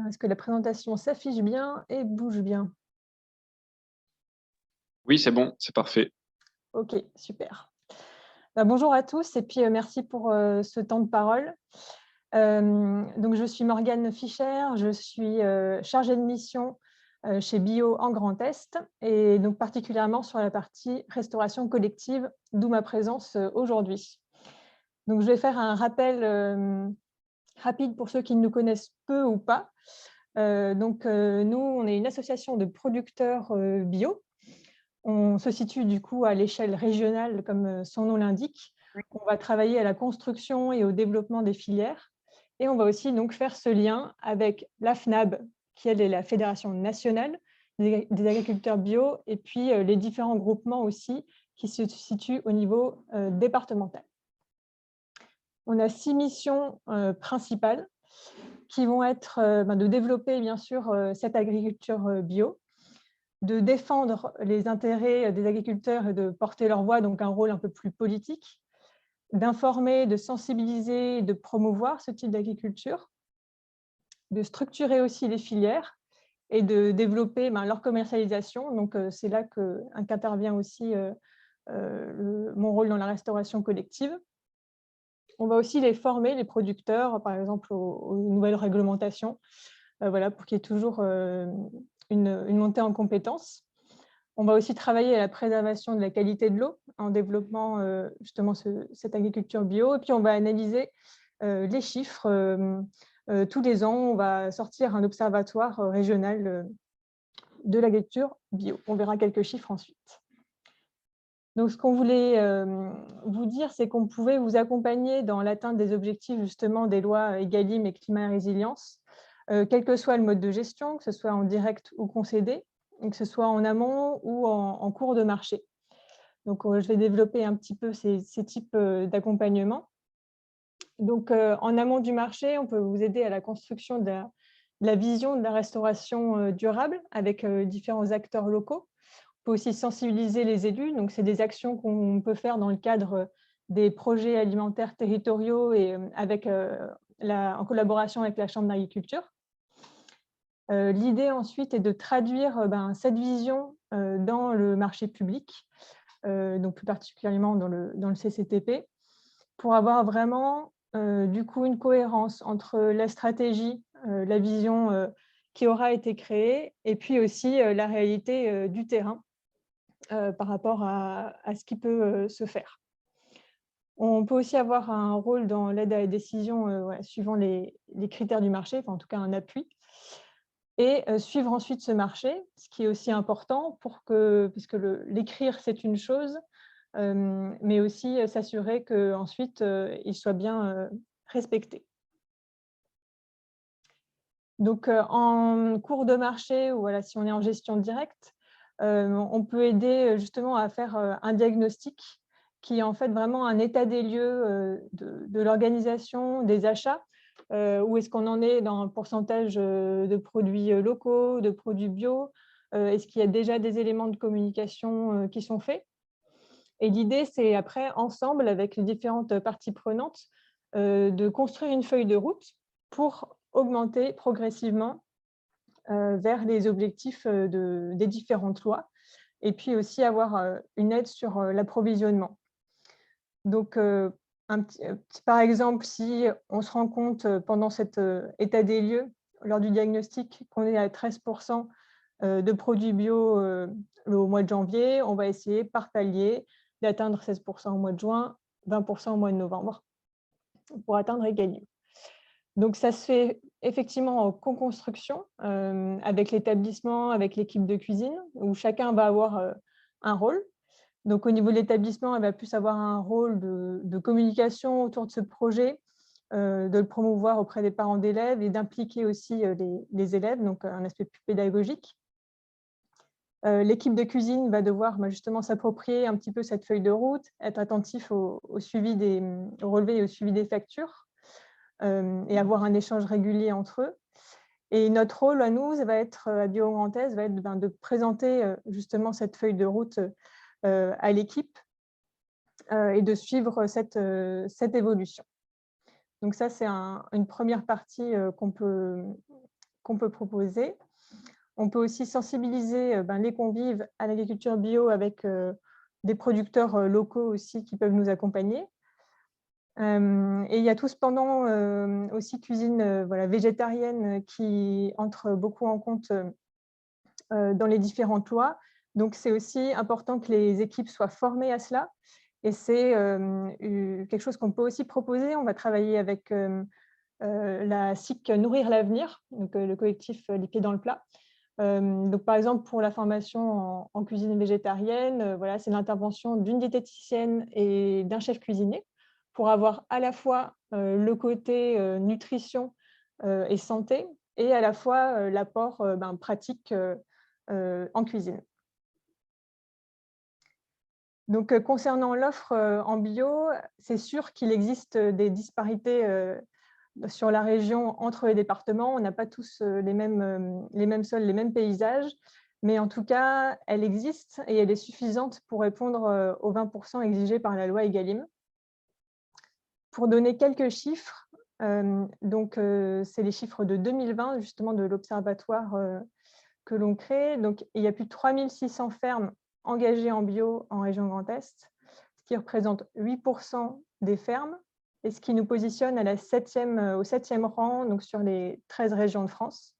Est-ce que la présentation s'affiche bien et bouge bien? Oui, c'est bon, c'est parfait. Ok, super. Bonjour à tous et puis merci pour ce temps de parole. Donc, je suis Morgane Fischer, je suis chargée de mission chez Bio en Grand Est et donc particulièrement sur la partie restauration collective, d'où ma présence aujourd'hui. Donc, je vais faire un rappel rapide pour ceux qui ne nous connaissent peu ou pas. Nous, on est une association de producteurs bio. On se situe du coup à l'échelle régionale, comme son nom l'indique. On va travailler à la construction et au développement des filières. Et on va aussi donc faire ce lien avec la FNAB, qui elle est la Fédération nationale des agriculteurs bio, et puis les différents groupements aussi qui se situent au niveau départemental. On a 6 missions principales qui vont être de développer bien sûr cette agriculture bio, de défendre les intérêts des agriculteurs et de porter leur voix, donc un rôle un peu plus politique, d'informer, de sensibiliser et de promouvoir ce type d'agriculture, de structurer aussi les filières et de développer leur commercialisation. Donc, c'est là qu'intervient aussi mon rôle dans la restauration collective. On va aussi les former, les producteurs, par exemple, aux nouvelles réglementations, voilà, pour qu'il y ait toujours une montée en compétences. On va aussi travailler à la préservation de la qualité de l'eau en développant justement cette agriculture bio. Et puis, on va analyser les chiffres. Tous les ans, on va sortir un observatoire régional de l'agriculture bio. On verra quelques chiffres ensuite. Donc, ce qu'on voulait vous dire, c'est qu'on pouvait vous accompagner dans l'atteinte des objectifs justement des lois Egalim et Climat et Résilience, quel que soit le mode de gestion, que ce soit en direct ou concédé, que ce soit en amont ou en cours de marché. Donc, je vais développer un petit peu ces types d'accompagnement. Donc, en amont du marché, on peut vous aider à la construction de la vision de la restauration durable avec différents acteurs locaux. On peut aussi sensibiliser les élus. Donc, c'est des actions qu'on peut faire dans le cadre des projets alimentaires territoriaux et en collaboration avec la Chambre d'agriculture. L'idée ensuite est de traduire cette vision dans le marché public, donc plus particulièrement dans le CCTP, pour avoir vraiment du coup une cohérence entre la stratégie, la vision qui aura été créée, et puis aussi la réalité du terrain par rapport à ce qui peut se faire. On peut aussi avoir un rôle dans l'aide à la décision suivant les critères du marché, enfin en tout cas un appui, et suivre ensuite ce marché, ce qui est aussi important puisque l'écrire c'est une chose, mais aussi s'assurer qu'ensuite il soit bien respecté. Donc en cours de marché, ou voilà, si on est en gestion directe, on peut aider justement à faire un diagnostic qui est en fait vraiment un état des lieux de l'organisation, des achats, Où est-ce qu'on en est dans un pourcentage de produits locaux, de produits bio? Est-ce qu'il y a déjà des éléments de communication qui sont faits? Et l'idée, c'est après, ensemble, avec les différentes parties prenantes, de construire une feuille de route pour augmenter progressivement vers les objectifs des différentes lois, et puis aussi avoir une aide sur l'approvisionnement. Donc, par exemple, si on se rend compte pendant cet état des lieux, lors du diagnostic, qu'on est à 13% de produits bio au mois de janvier, on va essayer par palier d'atteindre 16% au mois de juin, 20% au mois de novembre, pour atteindre équilibre. Donc, ça se fait effectivement en co-construction avec l'établissement, avec l'équipe de cuisine, où chacun va avoir un rôle. Donc, au niveau de l'établissement, elle va plus avoir un rôle de communication autour de ce projet, de le promouvoir auprès des parents d'élèves et d'impliquer aussi les élèves, donc un aspect plus pédagogique. L'équipe de cuisine va devoir justement s'approprier un petit peu cette feuille de route, être attentif au relevé et au suivi des factures et avoir un échange régulier entre eux. Et notre rôle à nous, ça va être, à Bio Grand Est, va être de présenter justement cette feuille de route à l'équipe et de suivre cette évolution. Donc ça, c'est une première partie qu'on peut proposer. On peut aussi sensibiliser les convives à l'agriculture bio avec des producteurs locaux aussi qui peuvent nous accompagner. Et il y a tout cependant aussi cuisine végétarienne qui entre beaucoup en compte dans les différentes lois. Donc, c'est aussi important que les équipes soient formées à cela. Et c'est quelque chose qu'on peut aussi proposer. On va travailler avec la SIC Nourrir l'avenir, donc le collectif Les Pieds dans le Plat. Donc, par exemple, pour la formation en cuisine végétarienne, c'est l'intervention d'une diététicienne et d'un chef cuisinier pour avoir à la fois le côté nutrition et santé et à la fois l'apport pratique en cuisine. Donc, concernant l'offre en bio, c'est sûr qu'il existe des disparités sur la région entre les départements. On n'a pas tous les mêmes sols, les mêmes paysages, mais en tout cas, elle existe et elle est suffisante pour répondre aux 20% exigés par la loi Egalim. Pour donner quelques chiffres, c'est les chiffres de 2020, justement, de l'observatoire que l'on crée. Donc, il y a plus de 3600 fermes engagées en bio en région Grand Est, ce qui représente 8% des fermes et ce qui nous positionne au 7e rang donc sur les 13 régions de France.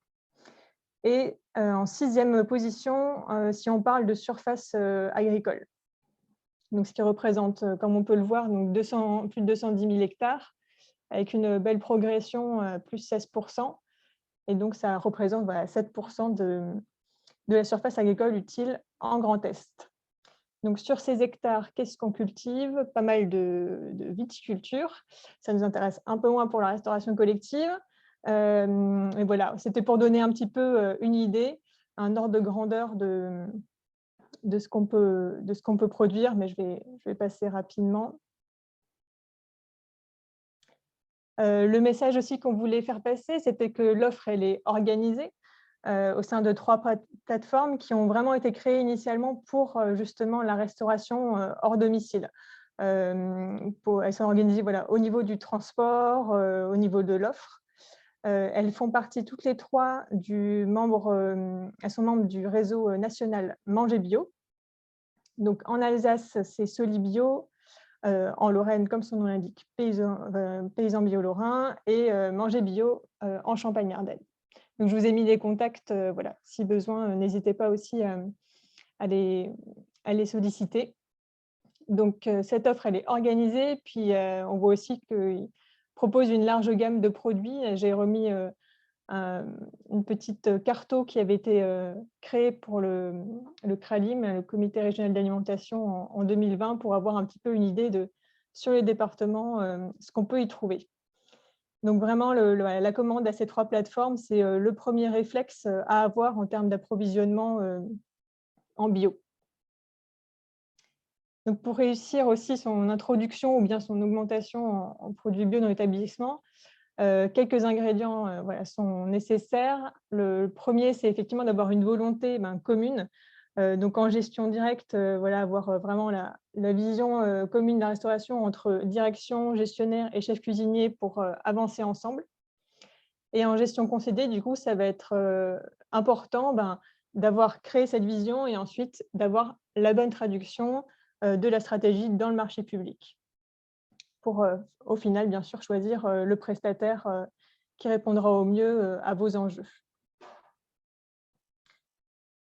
Et en 6e position, si on parle de surface agricole. Donc, ce qui représente, comme on peut le voir, donc plus de 210 000 hectares, avec une belle progression, plus 16%. Et donc, ça représente 7% de la surface agricole utile en Grand Est. Donc, sur ces hectares, qu'est-ce qu'on cultive? Pas mal de viticulture. Ça nous intéresse un peu moins pour la restauration collective. Et voilà, c'était pour donner un petit peu une idée, un ordre de grandeur de ce qu'on peut produire, mais je vais passer rapidement. Le message aussi qu'on voulait faire passer, c'était que l'offre, elle est organisée au sein de 3 plateformes qui ont vraiment été créées initialement pour justement la restauration hors domicile. Elles sont organisées au niveau du transport, au niveau de l'offre. Elles font partie toutes les 3 elles sont membres du réseau national Manger Bio. Donc en Alsace, c'est Solibio. En Lorraine, comme son nom l'indique, Paysan Bio Lorrain et Manger Bio en Champagne-Ardenne. Donc, je vous ai mis des contacts, si besoin, n'hésitez pas aussi à les solliciter. Donc, cette offre, elle est organisée, puis on voit aussi qu'il propose une large gamme de produits. J'ai remis une petite carto qui avait été créée pour le CRALIM, le Comité régional d'alimentation, en 2020, pour avoir un petit peu une idée sur les départements, ce qu'on peut y trouver. Donc vraiment, la commande à ces 3 plateformes, c'est le premier réflexe à avoir en termes d'approvisionnement en bio. Donc pour réussir aussi son introduction ou bien son augmentation en produits bio dans l'établissement, Quelques ingrédients voilà, sont nécessaires. Le premier, c'est effectivement d'avoir une volonté commune. Donc, en gestion directe, voilà, avoir vraiment la vision commune de la restauration entre direction, gestionnaire et chef cuisinier pour avancer ensemble. Et en gestion concédée, du coup, ça va être important d'avoir créé cette vision et ensuite d'avoir la bonne traduction de la stratégie dans le marché public pour, au final, bien sûr, choisir le prestataire qui répondra au mieux à vos enjeux.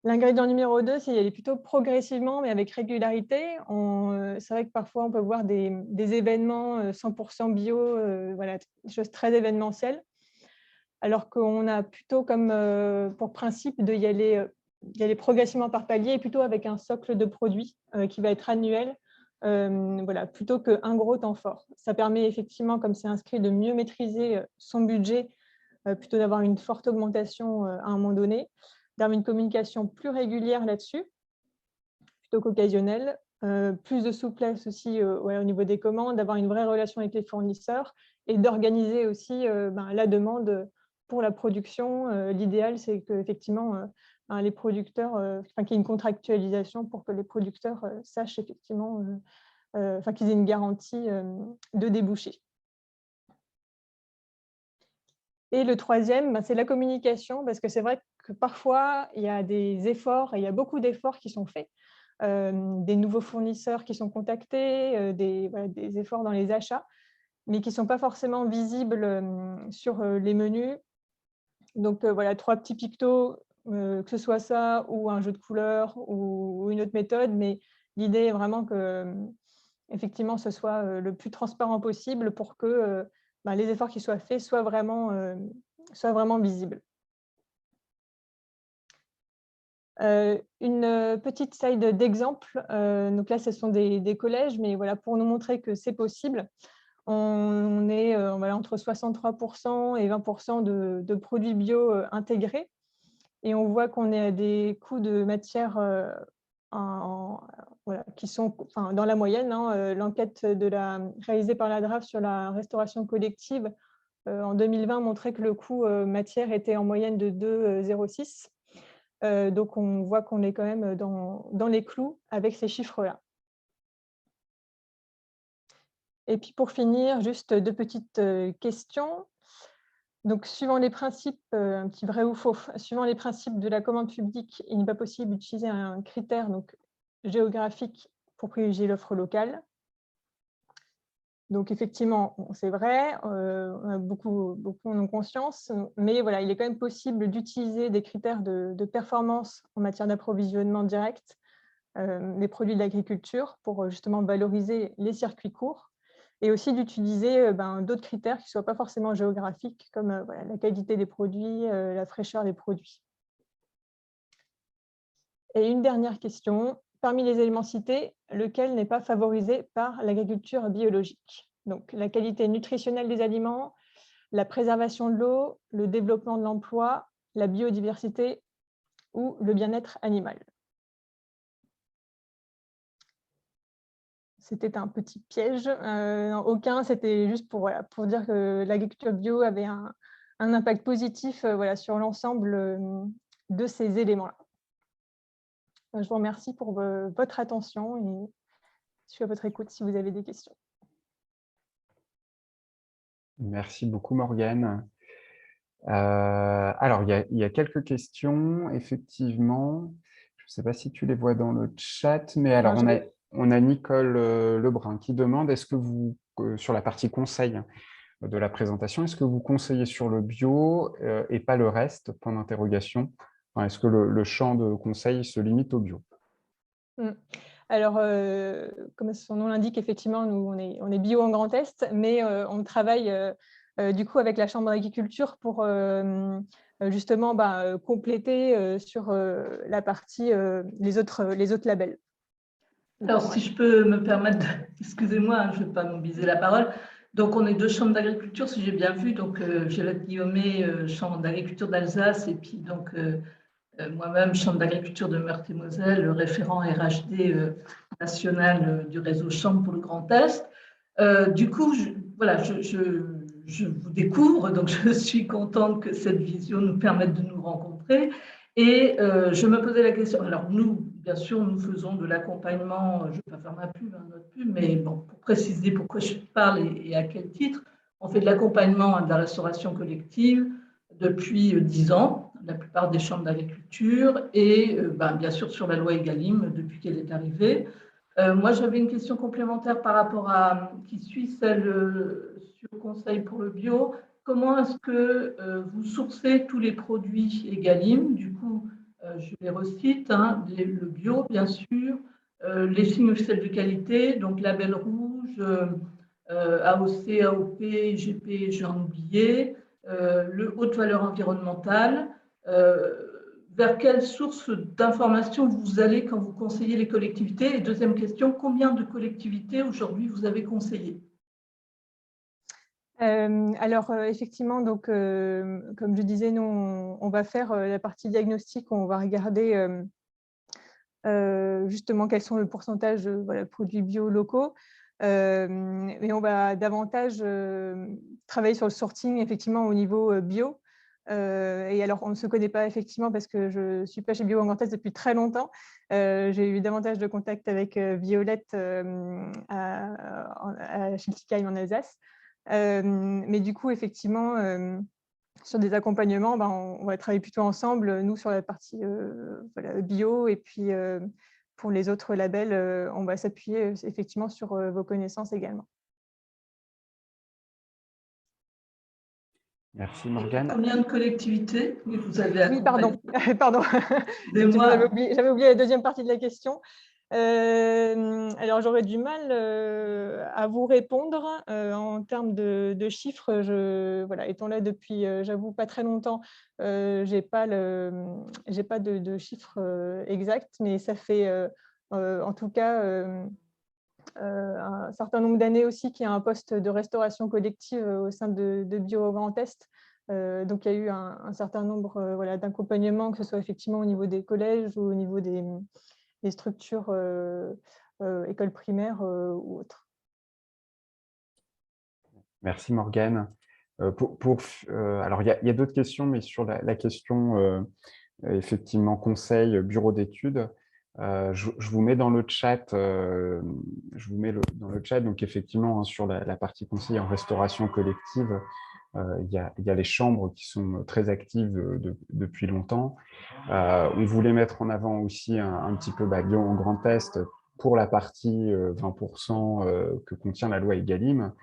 L'ingrédient numéro 2, c'est d'y aller plutôt progressivement, mais avec régularité. C'est vrai que parfois, on peut voir des événements 100% bio, voilà, des choses très événementielles, alors qu'on a plutôt comme pour principe d'y aller progressivement par palier, et plutôt avec un socle de produits qui va être annuel, voilà, plutôt qu'un gros temps fort. Ça permet effectivement, comme c'est inscrit, de mieux maîtriser son budget, plutôt d'avoir une forte augmentation à un moment donné, d'avoir une communication plus régulière là-dessus, plutôt qu'occasionnelle, plus de souplesse aussi ouais, au niveau des commandes, d'avoir une vraie relation avec les fournisseurs et d'organiser aussi la demande pour la production. L'idéal, c'est qu'effectivement, les producteurs, qu'il y ait une contractualisation pour que les producteurs sachent effectivement, qu'ils aient une garantie de débouché. Et le troisième, c'est la communication, parce que c'est vrai que parfois, il y a des efforts, et il y a beaucoup d'efforts qui sont faits, des nouveaux fournisseurs qui sont contactés, des efforts dans les achats, mais qui ne sont pas forcément visibles sur les menus. Donc, voilà, 3 petits pictos, que ce soit ça ou un jeu de couleurs ou une autre méthode, mais l'idée est vraiment que, effectivement, ce soit le plus transparent possible pour que les efforts qui soient faits soient vraiment visibles. Une petite slide d'exemple. Donc là, ce sont des collèges, mais voilà, pour nous montrer que c'est possible. On est voilà, entre 63% et 20% de produits bio intégrés. Et on voit qu'on est à des coûts de matière voilà, qui sont dans la moyenne. L'enquête réalisée par la DRAF sur la restauration collective en 2020 montrait que le coût matière était en moyenne de 2,06. Donc, on voit qu'on est quand même dans les clous avec ces chiffres-là. Et puis, pour finir, juste 2 petites questions. Donc, suivant les principes, un petit vrai ou faux, suivant les principes de la commande publique, il n'est pas possible d'utiliser un critère géographique pour privilégier l'offre locale. Donc, effectivement, c'est vrai, beaucoup en ont conscience, mais voilà, il est quand même possible d'utiliser des critères de performance en matière d'approvisionnement direct des produits de l'agriculture pour justement valoriser les circuits courts, et aussi d'utiliser d'autres critères qui ne soient pas forcément géographiques, comme voilà, la qualité des produits, la fraîcheur des produits. Et une dernière question. Parmi les éléments cités, lequel n'est pas favorisé par l'agriculture biologique? Donc, la qualité nutritionnelle des aliments, la préservation de l'eau, le développement de l'emploi, la biodiversité ou le bien-être animal. C'était un petit piège. Aucun, c'était juste pour dire que l'agriculture bio avait un impact positif sur l'ensemble de ces éléments-là. Je vous remercie pour votre attention et je suis à votre écoute si vous avez des questions. Merci beaucoup, Morgane. Alors, il y a quelques questions, effectivement. Je ne sais pas si tu les vois dans le chat, mais alors, on a Nicole Lebrun qui demande, est-ce que vous, sur la partie conseil de la présentation, est-ce que vous conseillez sur le bio et pas le reste, point d'interrogation? Est-ce que le champ de conseil se limite au bio? Alors, comme son nom l'indique, effectivement, nous, on est bio en Grand Est, mais on travaille du coup avec la Chambre d'agriculture pour justement compléter sur la partie les autres labels. Alors, si je peux me permettre, excusez-moi, je ne vais pas mobiliser la parole. Donc, on est 2 chambres d'agriculture, si j'ai bien vu. Donc, Violette Guillaumet, chambre d'agriculture d'Alsace, et puis donc moi-même, chambre d'agriculture de Meurthe-et-Moselle, référent RHD national du réseau Chambre pour le Grand Est. Du coup, je vous découvre, donc je suis contente que cette vision nous permette de nous rencontrer. Et je me posais la question, alors nous, bien sûr, nous faisons de l'accompagnement, je ne vais pas faire ma pub, notre pub, mais bon, pour préciser pourquoi je parle et à quel titre, on fait de l'accompagnement de la restauration collective depuis 10 ans, la plupart des chambres d'agriculture, et bien sûr sur la loi Egalim depuis qu'elle est arrivée. Moi, j'avais une question complémentaire par rapport à, qui suit celle sur le Conseil pour le bio. Comment est-ce que vous sourcez tous les produits Egalim? Du coup, je les recite, hein, le bio, bien sûr, les signes officiels de qualité, donc label rouge, AOC, AOP, IGP, j'en oublié, le haute valeur environnementale. Vers quelle source d'information vous allez quand vous conseillez les collectivités? Et deuxième question, combien de collectivités aujourd'hui vous avez conseillé? Alors, effectivement, donc, comme je disais, nous, on va faire la partie diagnostic, on va regarder justement quels sont le pourcentage de produits bio locaux. Mais on va davantage travailler sur le sorting, effectivement, au niveau bio. Et alors, on ne se connaît pas effectivement parce que je ne suis pas chez Bio Grand Est depuis très longtemps. J'ai eu davantage de contacts avec Violette à Schiltigheim en Alsace. Mais du coup, effectivement, sur des accompagnements, on va travailler plutôt ensemble, nous, sur la partie bio. Et puis, pour les autres labels, on va s'appuyer effectivement sur vos connaissances également. Merci Morgane. Combien de collectivités vous avez Oui, pardon. J'avais oublié la deuxième partie de la question. Alors, j'aurais du mal à vous répondre en termes de chiffres. Étant là depuis, j'avoue, pas très longtemps, j'ai pas de chiffres exacts, mais ça fait en tout cas un certain nombre d'années aussi qu'il y a un poste de restauration collective au sein de Bio Grand Est. Donc, il y a eu un certain nombre d'accompagnements, que ce soit effectivement au niveau des collèges ou au niveau des structures écoles primaires ou autres. Merci Morgane. Alors, il y a d'autres questions, mais sur la question, effectivement, conseil, bureau d'études, je vous mets dans le chat, donc effectivement, hein, sur la partie conseil en restauration collective, il y a les chambres qui sont très actives depuis longtemps. On voulait mettre en avant aussi un petit peu Bio en Grand Est pour la partie 20% que contient la loi Egalim.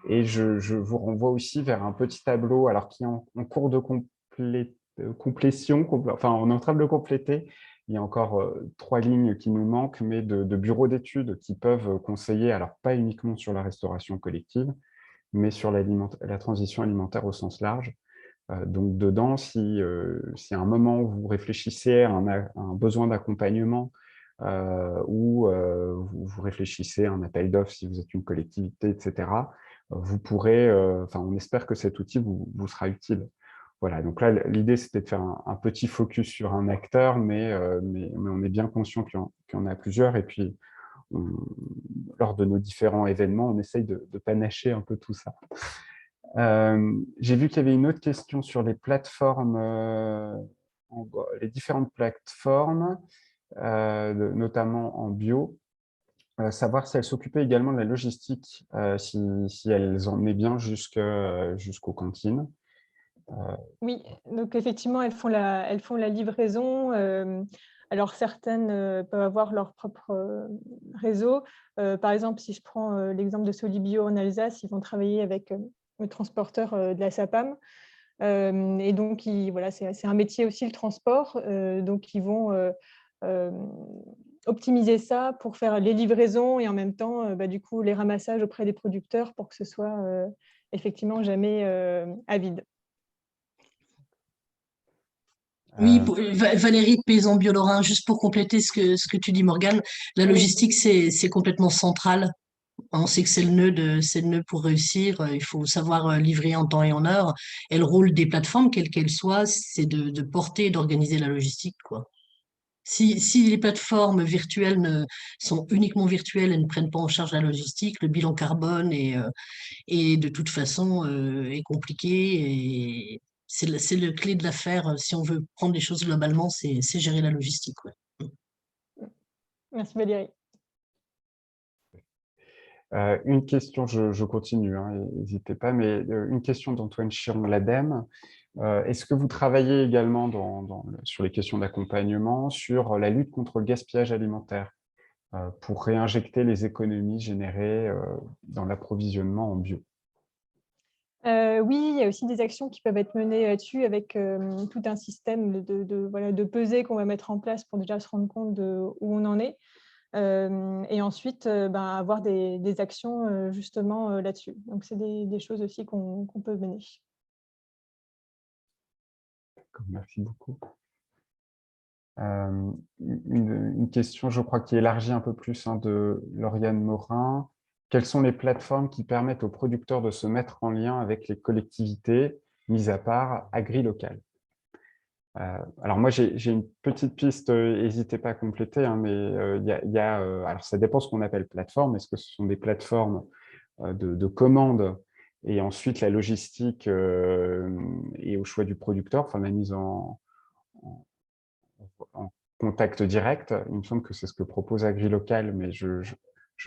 Et je vous renvoie aussi vers un petit tableau alors, qui est en cours de complétion, enfin on est en train de le compléter. Il y a encore 3 lignes qui nous manquent, mais de bureaux d'études qui peuvent conseiller, alors pas uniquement sur la restauration collective, mais sur la transition alimentaire au sens large. Donc dedans, si à un moment où vous réfléchissez à un besoin d'accompagnement ou vous réfléchissez à un appel d'offres si vous êtes une collectivité, etc., vous pourrez, on espère que cet outil vous sera utile. Voilà, donc là, l'idée, c'était de faire un petit focus sur un acteur, mais on est bien conscient qu'il y en a plusieurs. Et puis, lors de nos différents événements, on essaye de panacher un peu tout ça. J'ai vu qu'il y avait une autre question sur les plateformes, les différentes plateformes, notamment en bio. Savoir si elles s'occupaient également de la logistique, si elles emmenaient bien jusqu'aux cantines. Oui, donc effectivement, elles font la livraison. Alors, certaines peuvent avoir leur propre réseau. Par exemple, si je prends l'exemple de Solibio en Alsace, ils vont travailler avec le transporteur de la SAPAM. Et donc, c'est un métier aussi, le transport. Donc, ils vont optimiser ça pour faire les livraisons et en même temps, du coup, les ramassages auprès des producteurs pour que ce soit effectivement jamais à vide. Oui, Valérie de Paysan Bio-Lorrain, juste pour compléter ce que tu dis, Morgane, la logistique, c'est complètement central. On sait que c'est le nœud pour réussir. Il faut savoir livrer en temps et en heure. Et le rôle des plateformes, quelles qu'elles soient, c'est de porter et d'organiser la logistique, quoi. Si les plateformes virtuelles sont uniquement virtuelles et ne prennent pas en charge la logistique, le bilan carbone est de toute façon est compliqué. Et c'est le clé de l'affaire. Si on veut prendre les choses globalement, c'est gérer la logistique. Ouais. Merci Valérie. Une question, je continue, hein, n'hésitez pas, mais une question d'Antoine Chiron, l'ADEME. Est-ce que vous travaillez également sur les questions d'accompagnement, sur la lutte contre le gaspillage alimentaire, pour réinjecter les économies générées dans l'approvisionnement en bio? Oui, il y a aussi des actions qui peuvent être menées là-dessus avec tout un système de pesée qu'on va mettre en place pour déjà se rendre compte de où on en est. Et ensuite, avoir des actions justement là-dessus. Donc, c'est des choses aussi qu'on peut mener. Merci beaucoup. Une question, je crois, qui élargit un peu plus, hein, de Lauriane Morin. Quelles sont les plateformes qui permettent aux producteurs de se mettre en lien avec les collectivités, mis à part AgriLocal? Alors moi, j'ai une petite piste, n'hésitez pas à compléter, hein, mais alors ça dépend ce qu'on appelle plateforme. Est-ce que ce sont des plateformes de commandes et ensuite la logistique et au choix du producteur, enfin la mise en contact direct? Il me semble que c'est ce que propose AgriLocal, mais je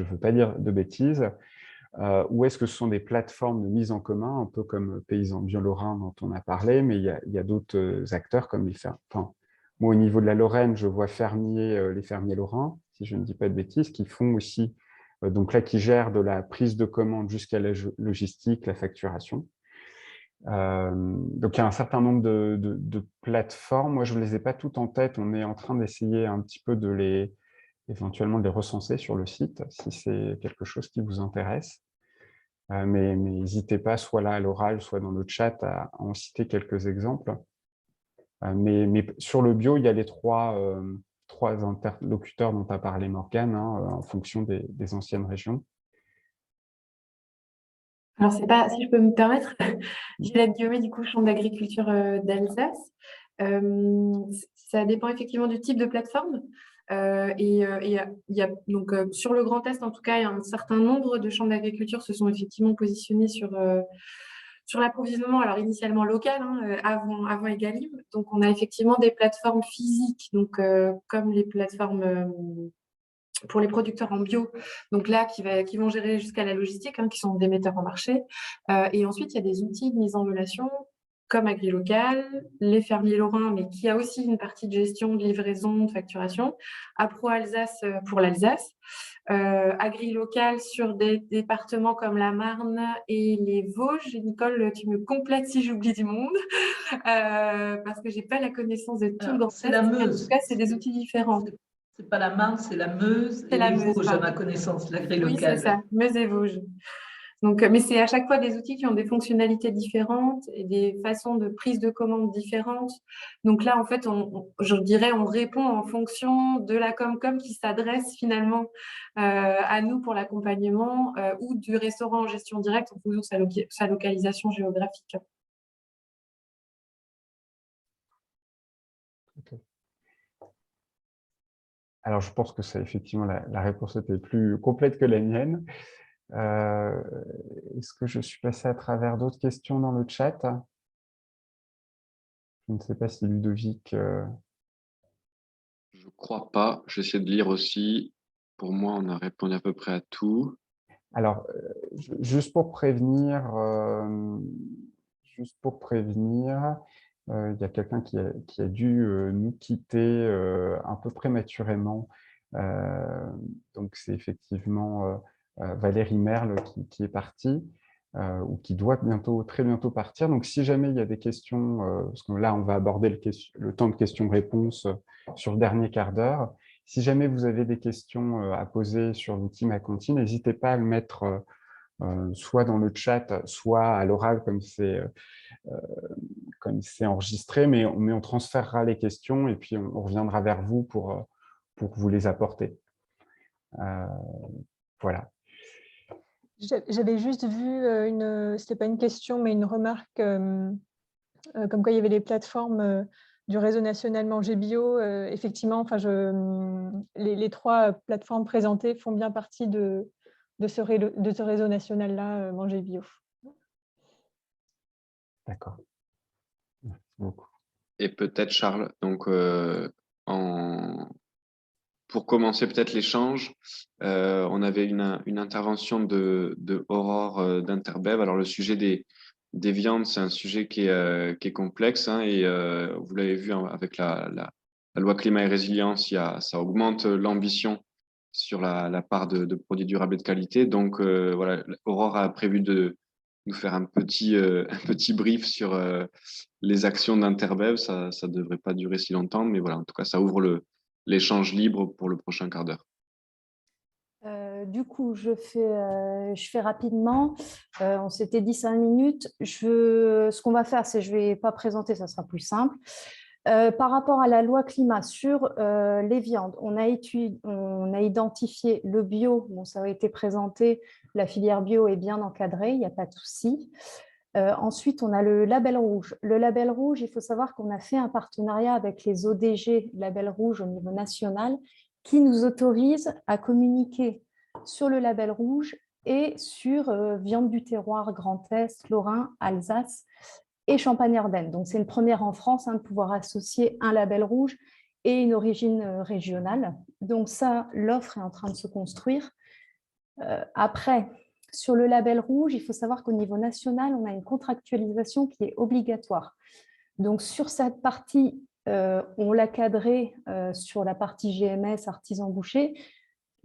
ne veux pas dire de bêtises. Ou est-ce que ce sont des plateformes de mise en commun, un peu comme Paysans Bio Lorrain dont on a parlé, mais il y a d'autres acteurs comme les fermiers. Enfin, moi, au niveau de la Lorraine, je vois les fermiers lorrains, si je ne dis pas de bêtises, qui font aussi, donc là, qui gèrent de la prise de commande jusqu'à la logistique, la facturation. Donc, il y a un certain nombre de plateformes. Moi, je ne les ai pas toutes en tête. On est en train d'essayer un petit peu éventuellement de les recenser sur le site, si c'est quelque chose qui vous intéresse. Mais n'hésitez pas, soit là à l'oral, soit dans le chat, à en citer quelques exemples. Mais sur le bio, il y a les trois interlocuteurs dont a parlé Morgane, hein, en fonction des anciennes régions. Alors, c'est pas, si je peux me permettre, Gilette Guillaumet, du coup, Chambre d'agriculture d'Alsace. Ça dépend effectivement du type de plateforme. Il y a donc sur le Grand Est, en tout cas, il y a un certain nombre de chambres d'agriculture se sont effectivement positionnés sur l'approvisionnement, alors initialement local, hein, avant Egalim. Donc, on a effectivement des plateformes physiques, donc comme les plateformes pour les producteurs en bio, donc là, qui vont gérer jusqu'à la logistique, hein, qui sont des metteurs en marché. Et ensuite, il y a des outils de mise en relation comme AgriLocal, les fermiers lorrains, mais qui a aussi une partie de gestion, de livraison, de facturation, Appro Alsace pour l'Alsace, AgriLocal sur des départements comme la Marne et les Vosges. Nicole, tu me complètes si j'oublie du monde, parce que je n'ai pas la connaissance de tout le Grand Est. C'est la Meuse. En tout cas, c'est des outils différents. C'est pas la Marne, c'est la Meuse et les Vosges, à ma connaissance, l'AgriLocal. Oui, c'est ça, Meuse et Vosges. Donc, mais c'est à chaque fois des outils qui ont des fonctionnalités différentes et des façons de prise de commande différentes. Donc là, en fait, je dirais, on répond en fonction de la Comcom qui s'adresse finalement à nous pour l'accompagnement ou du restaurant en gestion directe en fonction de sa localisation géographique. Okay. Alors, je pense que ça, effectivement, la réponse était plus complète que la mienne. Est-ce que je suis passé à travers d'autres questions dans le chat? Je ne sais pas si Ludovic... Je ne crois pas. J'essaie de lire aussi. Pour moi, on a répondu à peu près à tout. Alors, juste pour prévenir, il y a quelqu'un qui a dû nous quitter un peu prématurément. Donc, c'est effectivement Valérie Merle qui est partie ou qui doit très bientôt partir. Donc, si jamais il y a des questions, parce que là, on va aborder le temps de questions-réponses sur le dernier quart d'heure. Si jamais vous avez des questions à poser sur l'outil Maconti, n'hésitez pas à le mettre soit dans le chat, soit à l'oral comme c'est enregistré, mais on transférera les questions et puis on reviendra vers vous pour vous les apporter. Voilà. J'avais juste vu, ce n'était pas une question, mais une remarque, comme quoi il y avait les plateformes du réseau national Manger Bio. Effectivement, enfin, les 3 plateformes présentées font bien partie de ce réseau national-là, Manger Bio. D'accord. Merci beaucoup. Et peut-être, Charles, donc, pour commencer peut-être l'échange, on avait une intervention de Aurore d'Interbev. Alors, le sujet des viandes, c'est un sujet qui est complexe, hein, et vous l'avez vu, hein, avec la loi climat et résilience, ça augmente l'ambition sur la part de produits durables et de qualité. Donc, voilà, Aurore a prévu de nous faire un petit brief sur les actions d'Interbev. Ça ne devrait pas durer si longtemps, mais voilà, en tout cas, ça ouvre l'échange libre pour le prochain quart d'heure. Du coup, je fais rapidement. On s'était dit 5 minutes. Ce qu'on va faire, c'est je ne vais pas présenter, ça sera plus simple. Par rapport à la loi climat sur les viandes, on a identifié le bio. Bon, ça a été présenté. La filière bio est bien encadrée, il n'y a pas de souci. Ensuite, on a le label rouge. Le label rouge, il faut savoir qu'on a fait un partenariat avec les ODG label rouge au niveau national qui nous autorise à communiquer sur le label rouge et sur viande du terroir Grand Est, Lorrain, Alsace et Champagne-Ardenne. Donc, c'est une première en France, hein, de pouvoir associer un label rouge et une origine régionale. Donc ça, l'offre est en train de se construire. Après, sur le label rouge, il faut savoir qu'au niveau national, on a une contractualisation qui est obligatoire. Donc, sur cette partie, on l'a cadré sur la partie GMS, artisan boucher.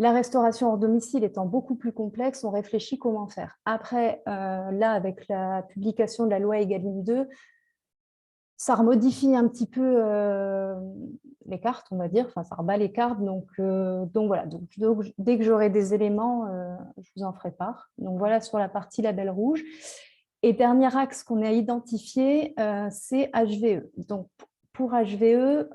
La restauration hors domicile étant beaucoup plus complexe, on réfléchit comment faire. Après, là, avec la publication de la loi Egalim 2, ça remodifie un petit peu les cartes, on va dire. Enfin, ça rebat les cartes. Donc voilà. Donc, dès que j'aurai des éléments, je vous en ferai part. Donc, voilà sur la partie label rouge. Et dernier axe qu'on a identifié, c'est HVE. Donc, pour HVE,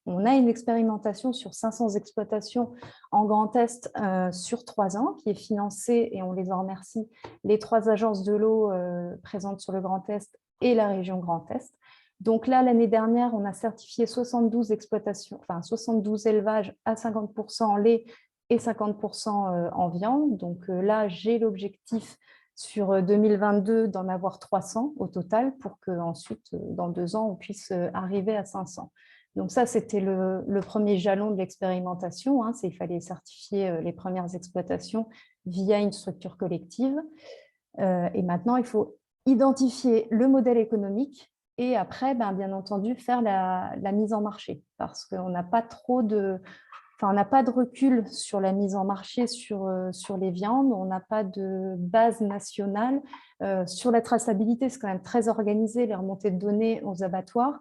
on a une expérimentation sur 500 exploitations en Grand Est sur 3 ans qui est financée, et on les en remercie, les 3 agences de l'eau présentes sur le Grand Est et la région Grand Est. Donc là, l'année dernière, on a certifié 72 exploitations, enfin 72 élevages à 50% en lait et 50% en viande. Donc là, j'ai l'objectif sur 2022 d'en avoir 300 au total pour qu'ensuite, dans 2 ans, on puisse arriver à 500. Donc ça, c'était le premier jalon de l'expérimentation. Hein, il fallait certifier les premières exploitations via une structure collective. Et maintenant, il faut identifier le modèle économique et après, bien entendu, faire la mise en marché parce qu'on n'a pas on n'a pas de recul sur la mise en marché sur les viandes, on n'a pas de base nationale. Sur la traçabilité, c'est quand même très organisé, les remontées de données aux abattoirs.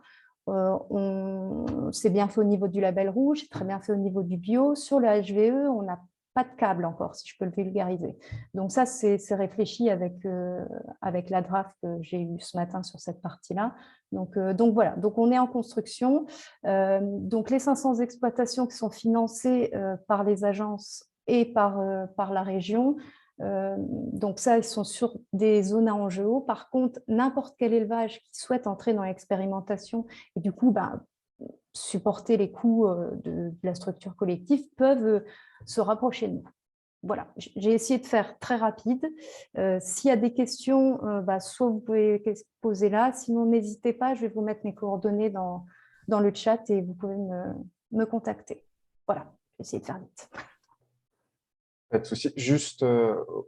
C'est bien fait au niveau du label rouge, c'est très bien fait au niveau du bio. Sur le HVE, on n'a pas de câble encore, si je peux le vulgariser. Donc ça, c'est réfléchi avec la draft que j'ai eue ce matin sur cette partie-là. Donc voilà, donc on est en construction. Donc les 500 exploitations qui sont financées par les agences et par la région, donc ça, ils sont sur des zones à enjeu haut. Par contre, n'importe quel élevage qui souhaite entrer dans l'expérimentation et du coup, supporter les coûts de la structure collective peuvent se rapprocher de nous. Voilà, j'ai essayé de faire très rapide. S'il y a des questions, soit vous pouvez poser là, sinon n'hésitez pas, je vais vous mettre mes coordonnées dans le chat et vous pouvez me contacter. Voilà, j'ai essayé de faire vite. Pas de souci. Juste,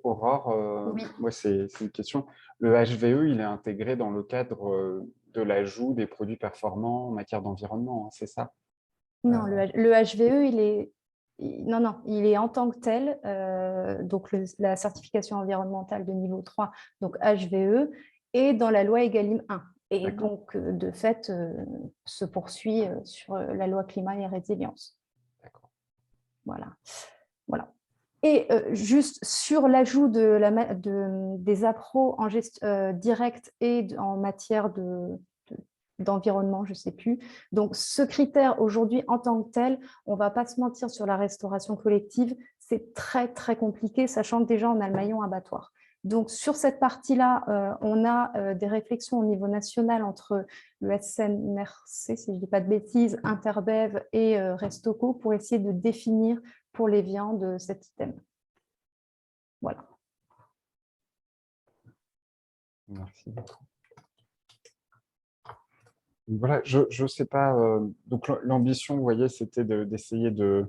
Aurore, Oui. moi, c'est une question. Le HVE, il est intégré dans le cadre de l'ajout des produits performants en matière d'environnement, hein, c'est ça? Non, le HVE, il est en tant que tel, donc la certification environnementale de niveau 3, donc HVE, est dans la loi Egalim 1. Et donc, de fait, se poursuit sur la loi climat et résilience. D'accord. Voilà. Et juste sur l'ajout des appros en direct et en matière d'environnement, je ne sais plus. Donc, ce critère, aujourd'hui, en tant que tel, on ne va pas se mentir sur la restauration collective, c'est très, très compliqué, sachant que déjà, on a le maillon abattoir. Donc, sur cette partie-là, on a des réflexions au niveau national entre le SNRC, si je ne dis pas de bêtises, Interbev et Restocco pour essayer de définir pour les viandes cet item. Voilà. Merci beaucoup. Voilà, je ne sais pas. Donc l'ambition, vous voyez, c'était d'essayer de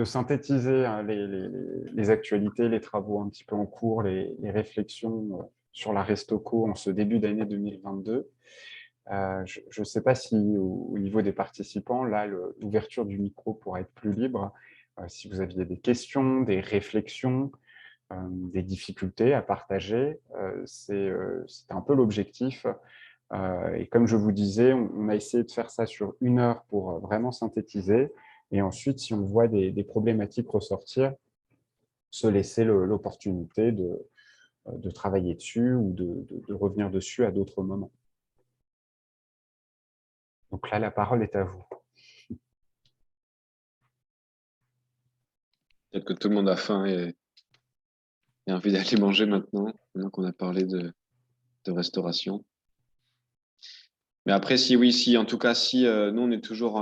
synthétiser hein, les actualités, les travaux un petit peu en cours, les réflexions sur la Restocco en ce début d'année 2022. Je ne sais pas si au niveau des participants, là, l'ouverture du micro pourra être plus libre. Si vous aviez des questions, des réflexions, des difficultés à partager, c'est un peu l'objectif. Et comme je vous disais, on a essayé de faire ça sur 1 heure pour vraiment synthétiser. Et ensuite, si on voit des problématiques ressortir, se laisser l'opportunité de travailler dessus ou de revenir dessus à d'autres moments. Donc là, la parole est à vous. Peut-être que tout le monde a faim et envie d'aller manger maintenant qu'on a parlé de restauration. Mais après, si en tout cas, si nous, on est toujours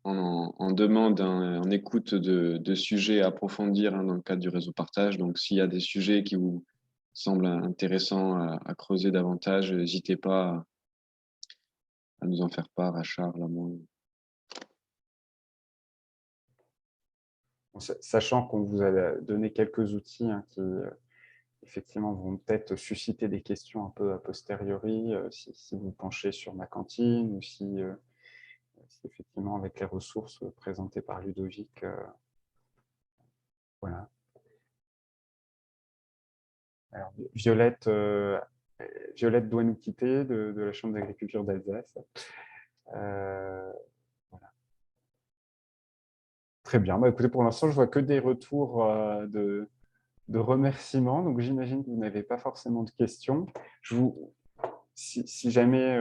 en demande, en écoute de sujets à approfondir dans le cadre du réseau partage. Donc, s'il y a des sujets qui vous semblent intéressants à creuser davantage, n'hésitez pas à nous en faire part, à Charles, à moi. Sachant qu'on vous a donné quelques outils hein, qui effectivement vont peut-être susciter des questions un peu a posteriori, si vous penchez sur ma cantine ou si effectivement avec les ressources présentées par Ludovic, voilà. Alors, Violette doit nous quitter de la Chambre d'agriculture d'Alsace. Voilà. Très bien. Bah, écoutez, pour l'instant, je vois que des retours de remerciements. Donc, j'imagine que vous n'avez pas forcément de questions. Si jamais,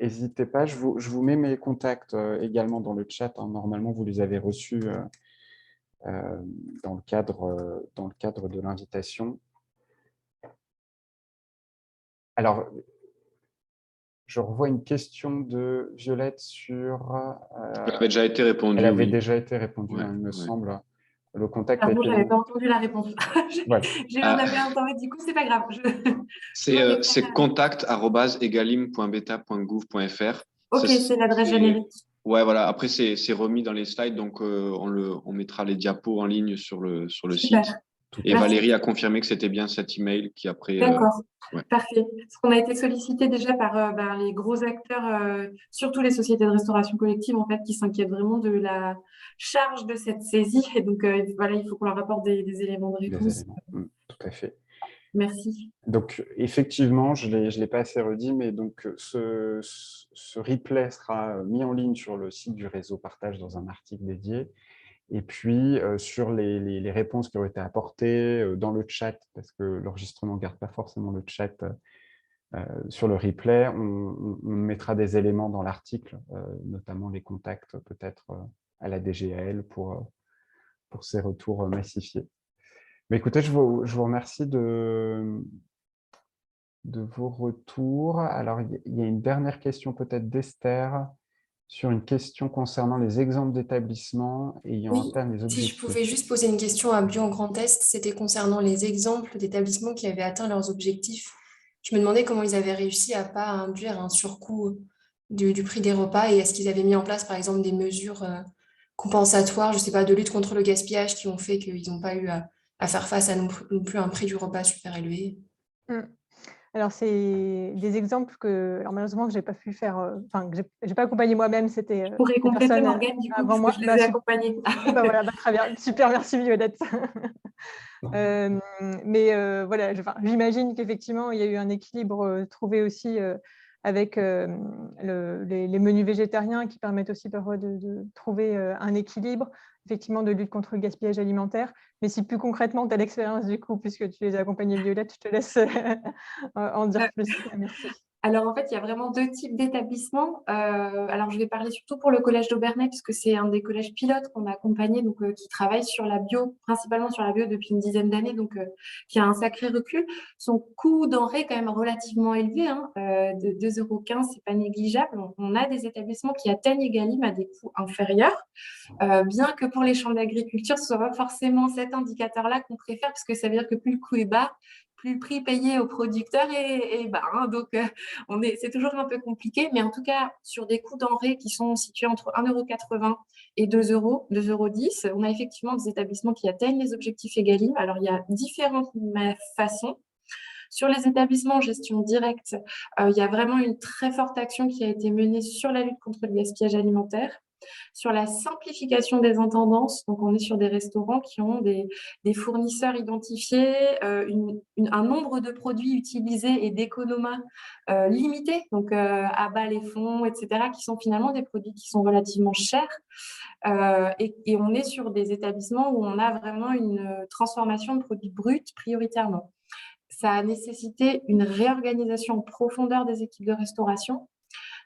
n'hésitez pas. Je vous mets mes contacts également dans le chat. Hein. Normalement, vous les avez reçus dans le cadre de l'invitation. Alors, je revois une question de Violette sur… Elle avait déjà été répondue. Elle avait déjà été répondue, ouais, il me semble. Le contact Pardon, je n'avais pas entendu la réponse. Voilà. J'ai un appel internet, du coup, c'est pas grave. C'est contact@egalim.beta.gouv.fr. Ok, c'est l'adresse générique. Ouais, voilà. Après, c'est remis dans les slides, donc on mettra les diapos en ligne sur le Super. site. Et Valérie a confirmé que c'était bien cet email qui après… D'accord, ouais. Parfait. Parce qu'on a été sollicité déjà par les gros acteurs, surtout les sociétés de restauration collective, en fait, qui s'inquiètent vraiment de la charge de cette saisie. Et donc, voilà, il faut qu'on leur apporte des éléments de réponse. Tout à fait. Merci. Donc, effectivement, je ne l'ai pas assez redit, mais donc, ce replay sera mis en ligne sur le site du réseau partage dans un article dédié. Et puis, sur les réponses qui ont été apportées dans le chat, parce que l'enregistrement ne garde pas forcément le chat sur le replay, on mettra des éléments dans l'article, notamment les contacts peut-être à la DGAL pour ces retours massifiés. Mais écoutez, je vous remercie de vos retours. Alors, il y a une dernière question peut-être d'Esther sur une question concernant les exemples d'établissements ayant atteint les objectifs. Si je pouvais juste poser une question à Bio en Grand Est, c'était concernant les exemples d'établissements qui avaient atteint leurs objectifs. Je me demandais comment ils avaient réussi à ne pas induire un surcoût du prix des repas et est-ce qu'ils avaient mis en place, par exemple, des mesures compensatoires, je ne sais pas, de lutte contre le gaspillage qui ont fait qu'ils n'ont pas eu à faire face à non plus un prix du repas super élevé. Alors, c'est des exemples que, alors malheureusement, que je n'ai pas pu faire, enfin, que je n'ai pas accompagné moi-même. C'était je pourrais compléter Morgane, du coup, avant moi. Je les ai accompagnés. Voilà, très bien. Super, merci Violette. Mais voilà, j'imagine qu'effectivement, il y a eu un équilibre trouvé aussi avec les menus végétariens qui permettent aussi parfois de trouver un équilibre, effectivement, de lutte contre le gaspillage alimentaire. Mais si plus concrètement, tu as l'expérience du coup, puisque tu les as accompagnés, Violette, je te laisse en dire plus. Merci. Alors, en fait, il y a vraiment deux types d'établissements. Alors, je vais parler surtout pour le collège d'Aubernais, puisque c'est un des collèges pilotes qu'on a accompagné, donc qui travaille sur la bio, principalement sur la bio depuis une dizaine d'années, donc qui a un sacré recul. Son coût denrée est quand même relativement élevé, hein, de 2,15 €, c'est pas négligeable. On a des établissements qui atteignent Egalim à des coûts inférieurs, bien que pour les chambres d'agriculture, ce soit pas forcément cet indicateur-là qu'on préfère, parce que ça veut dire que plus le coût est bas, plus le prix payé aux producteurs est bas, hein. Donc, c'est toujours un peu compliqué, mais en tout cas, sur des coûts denrées qui sont situés entre 1,80 € et 2 €, 2,10 €, on a effectivement des établissements qui atteignent les objectifs Egalim. Alors, il y a différentes façons. Sur les établissements en gestion directe, il y a vraiment une très forte action qui a été menée sur la lutte contre le gaspillage alimentaire, sur la simplification des intendances. Donc, on est sur des restaurants qui ont des fournisseurs identifiés, un nombre de produits utilisés et d'économas limité, donc à bas les fonds, etc., qui sont finalement des produits qui sont relativement chers. Et on est sur des établissements où on a vraiment une transformation de produits bruts prioritairement. Ça a nécessité une réorganisation en profondeur des équipes de restauration.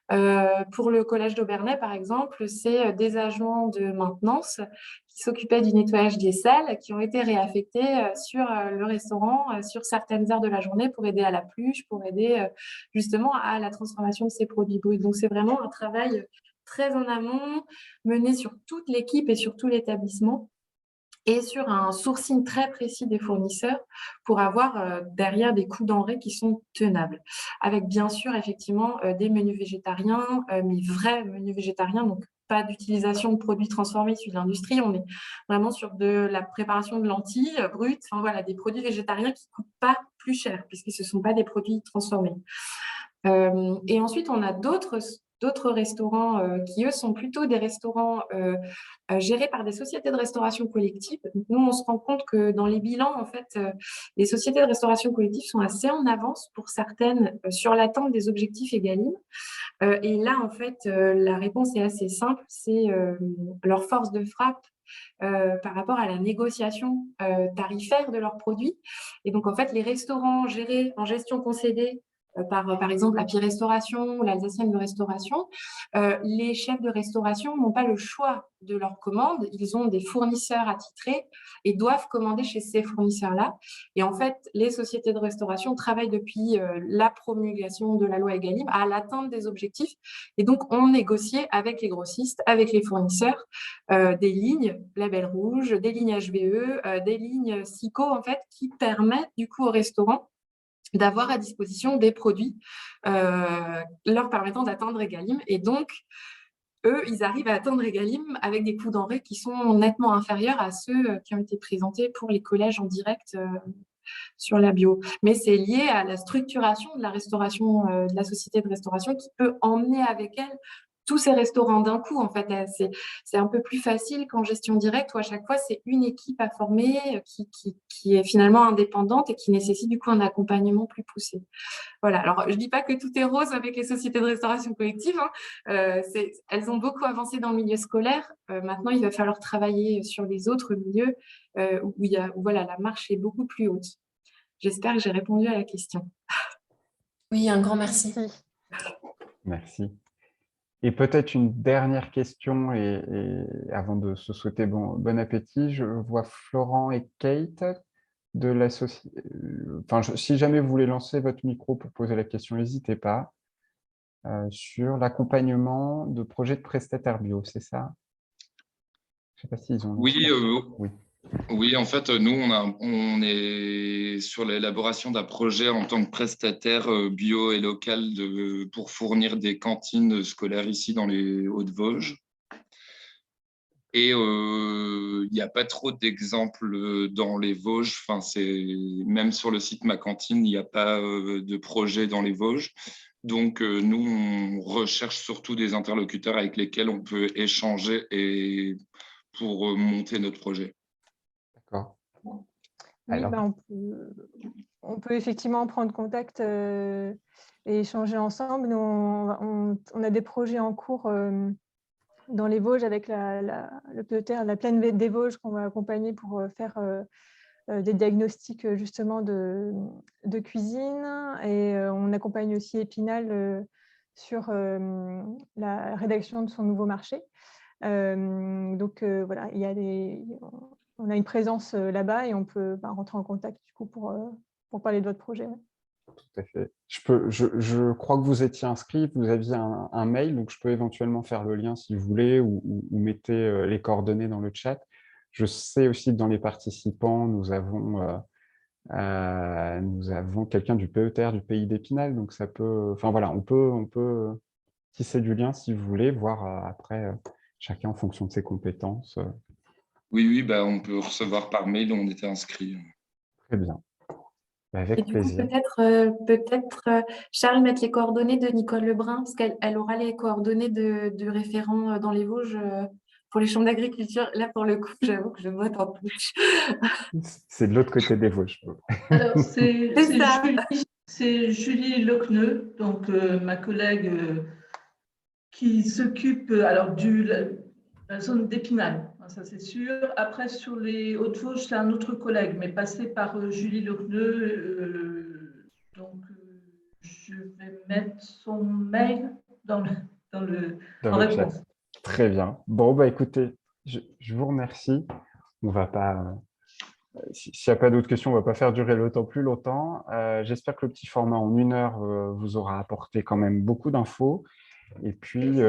Pour le collège d'Aubernais, par exemple, c'est des agents de maintenance qui s'occupaient du nettoyage des salles qui ont été réaffectés sur le restaurant, sur certaines heures de la journée pour aider à la pluche, pour aider justement à la transformation de ces produits bruts. Donc, c'est vraiment un travail très en amont, mené sur toute l'équipe et sur tout l'établissement, et sur un sourcing très précis des fournisseurs pour avoir derrière des coûts denrées qui sont tenables. Avec bien sûr, effectivement, des menus végétariens, mais vrais menus végétariens, donc pas d'utilisation de produits transformés issus de l'industrie. On est vraiment sur de la préparation de lentilles brutes, enfin, voilà, des produits végétariens qui ne coûtent pas plus cher, puisque ce ne sont pas des produits transformés. Et ensuite, on a d'autres restaurants qui, eux, sont plutôt des restaurants gérés par des sociétés de restauration collective. Donc, nous, on se rend compte que dans les bilans, en fait, les sociétés de restauration collective sont assez en avance pour certaines sur l'atteinte des objectifs Egalim. Et là, en fait, la réponse est assez simple, c'est leur force de frappe par rapport à la négociation tarifaire de leurs produits. Et donc, en fait, les restaurants gérés en gestion concédée par exemple, la Pi Restauration ou l'Alsacienne de Restauration, les chefs de restauration n'ont pas le choix de leurs commandes. Ils ont des fournisseurs attitrés et doivent commander chez ces fournisseurs-là. Et en fait, les sociétés de restauration travaillent depuis la promulgation de la loi Egalim à l'atteinte des objectifs. Et donc, on négocie avec les grossistes, avec les fournisseurs, des lignes label rouge, des lignes HVE, des lignes SICO, en fait, qui permettent du coup aux restaurants d'avoir à disposition des produits leur permettant d'atteindre Egalim. Et donc, eux, ils arrivent à atteindre Egalim avec des coûts denrées qui sont nettement inférieurs à ceux qui ont été présentés pour les collèges en direct sur la bio. Mais c'est lié à la structuration de la restauration, de la société de restauration qui peut emmener avec elle tous ces restaurants d'un coup. En fait, c'est un peu plus facile qu'en gestion directe où à chaque fois, c'est une équipe à former qui est finalement indépendante et qui nécessite du coup un accompagnement plus poussé. Voilà. Alors, je ne dis pas que tout est rose avec les sociétés de restauration collective, hein. Elles ont beaucoup avancé dans le milieu scolaire. Maintenant, il va falloir travailler sur les autres milieux où voilà, la marche est beaucoup plus haute. J'espère que j'ai répondu à la question. Oui, un grand merci. Merci. Et peut-être une dernière question, et avant de se souhaiter bon appétit, je vois Florent et Kate de la société. Enfin, si jamais vous voulez lancer votre micro pour poser la question, n'hésitez pas. Sur l'accompagnement de projets de prestataires bio, c'est ça? Je ne sais pas s'ils ont... Oui, en fait, nous, on est sur l'élaboration d'un projet en tant que prestataire bio et local pour fournir des cantines scolaires ici dans les Hauts-de-Vosges. Et il n'y a pas trop d'exemples dans les Vosges. Enfin, même sur le site Ma Cantine, il n'y a pas de projet dans les Vosges. Donc, nous, on recherche surtout des interlocuteurs avec lesquels on peut échanger pour monter notre projet. D'accord. Oui, on peut effectivement prendre contact et échanger ensemble. Nous, on a des projets en cours dans les Vosges avec le PETR, la plaine des Vosges qu'on va accompagner pour faire des diagnostics justement de cuisine, et on accompagne aussi Épinal sur la rédaction de son nouveau marché. Donc voilà, on a une présence là-bas et on peut rentrer en contact du coup pour parler de votre projet. Ouais. Tout à fait. Je crois que vous étiez inscrit, vous aviez un mail, donc je peux éventuellement faire le lien si vous voulez, ou mettez les coordonnées dans le chat. Je sais aussi que dans les participants, nous avons quelqu'un du PETR du pays d'Épinal, donc ça peut, enfin voilà, on peut tisser du lien si vous voulez, voir après chacun en fonction de ses compétences. Oui, on peut recevoir par mail, on était inscrits. Très bien. Et du coup, peut-être Charles, mettre les coordonnées de Nicole Lebrun, parce qu'elle aura les coordonnées du référent dans les Vosges pour les chambres d'agriculture. Là, pour le coup, j'avoue que je vote en touche. C'est de l'autre côté des Vosges. Alors, c'est Julie Locneux, donc ma collègue qui s'occupe de la zone d'Épinal, ça c'est sûr. Après, sur les Hauts-de-Vosges, c'est un autre collègue, mais passé par Julie Locneux. Donc, je vais mettre son mail en réponse. Chat. Très bien. Bon, écoutez, je vous remercie. On va pas... S'il n'y a pas d'autres questions, on ne va pas faire durer le temps plus longtemps. J'espère que le petit format en 1 heure vous aura apporté quand même beaucoup d'infos. Et puis,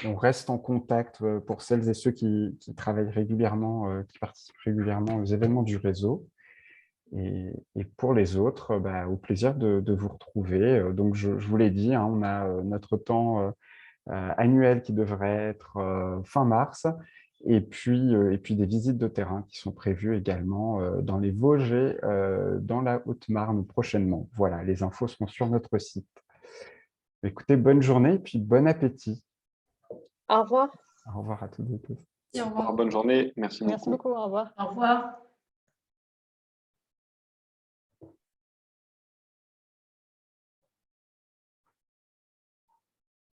on reste en contact pour celles et ceux qui travaillent régulièrement, qui participent régulièrement aux événements du réseau. Et pour les autres, au plaisir de vous retrouver. Donc, je vous l'ai dit, hein, on a notre temps annuel qui devrait être fin mars. Et puis des visites de terrain qui sont prévues également dans les Vosges et dans la Haute-Marne prochainement. Voilà, les infos seront sur notre site. Écoutez, bonne journée et puis bon appétit. Au revoir. Au revoir à toutes et tous. Au revoir, bonne journée. Merci beaucoup. Merci beaucoup, au revoir. Au revoir.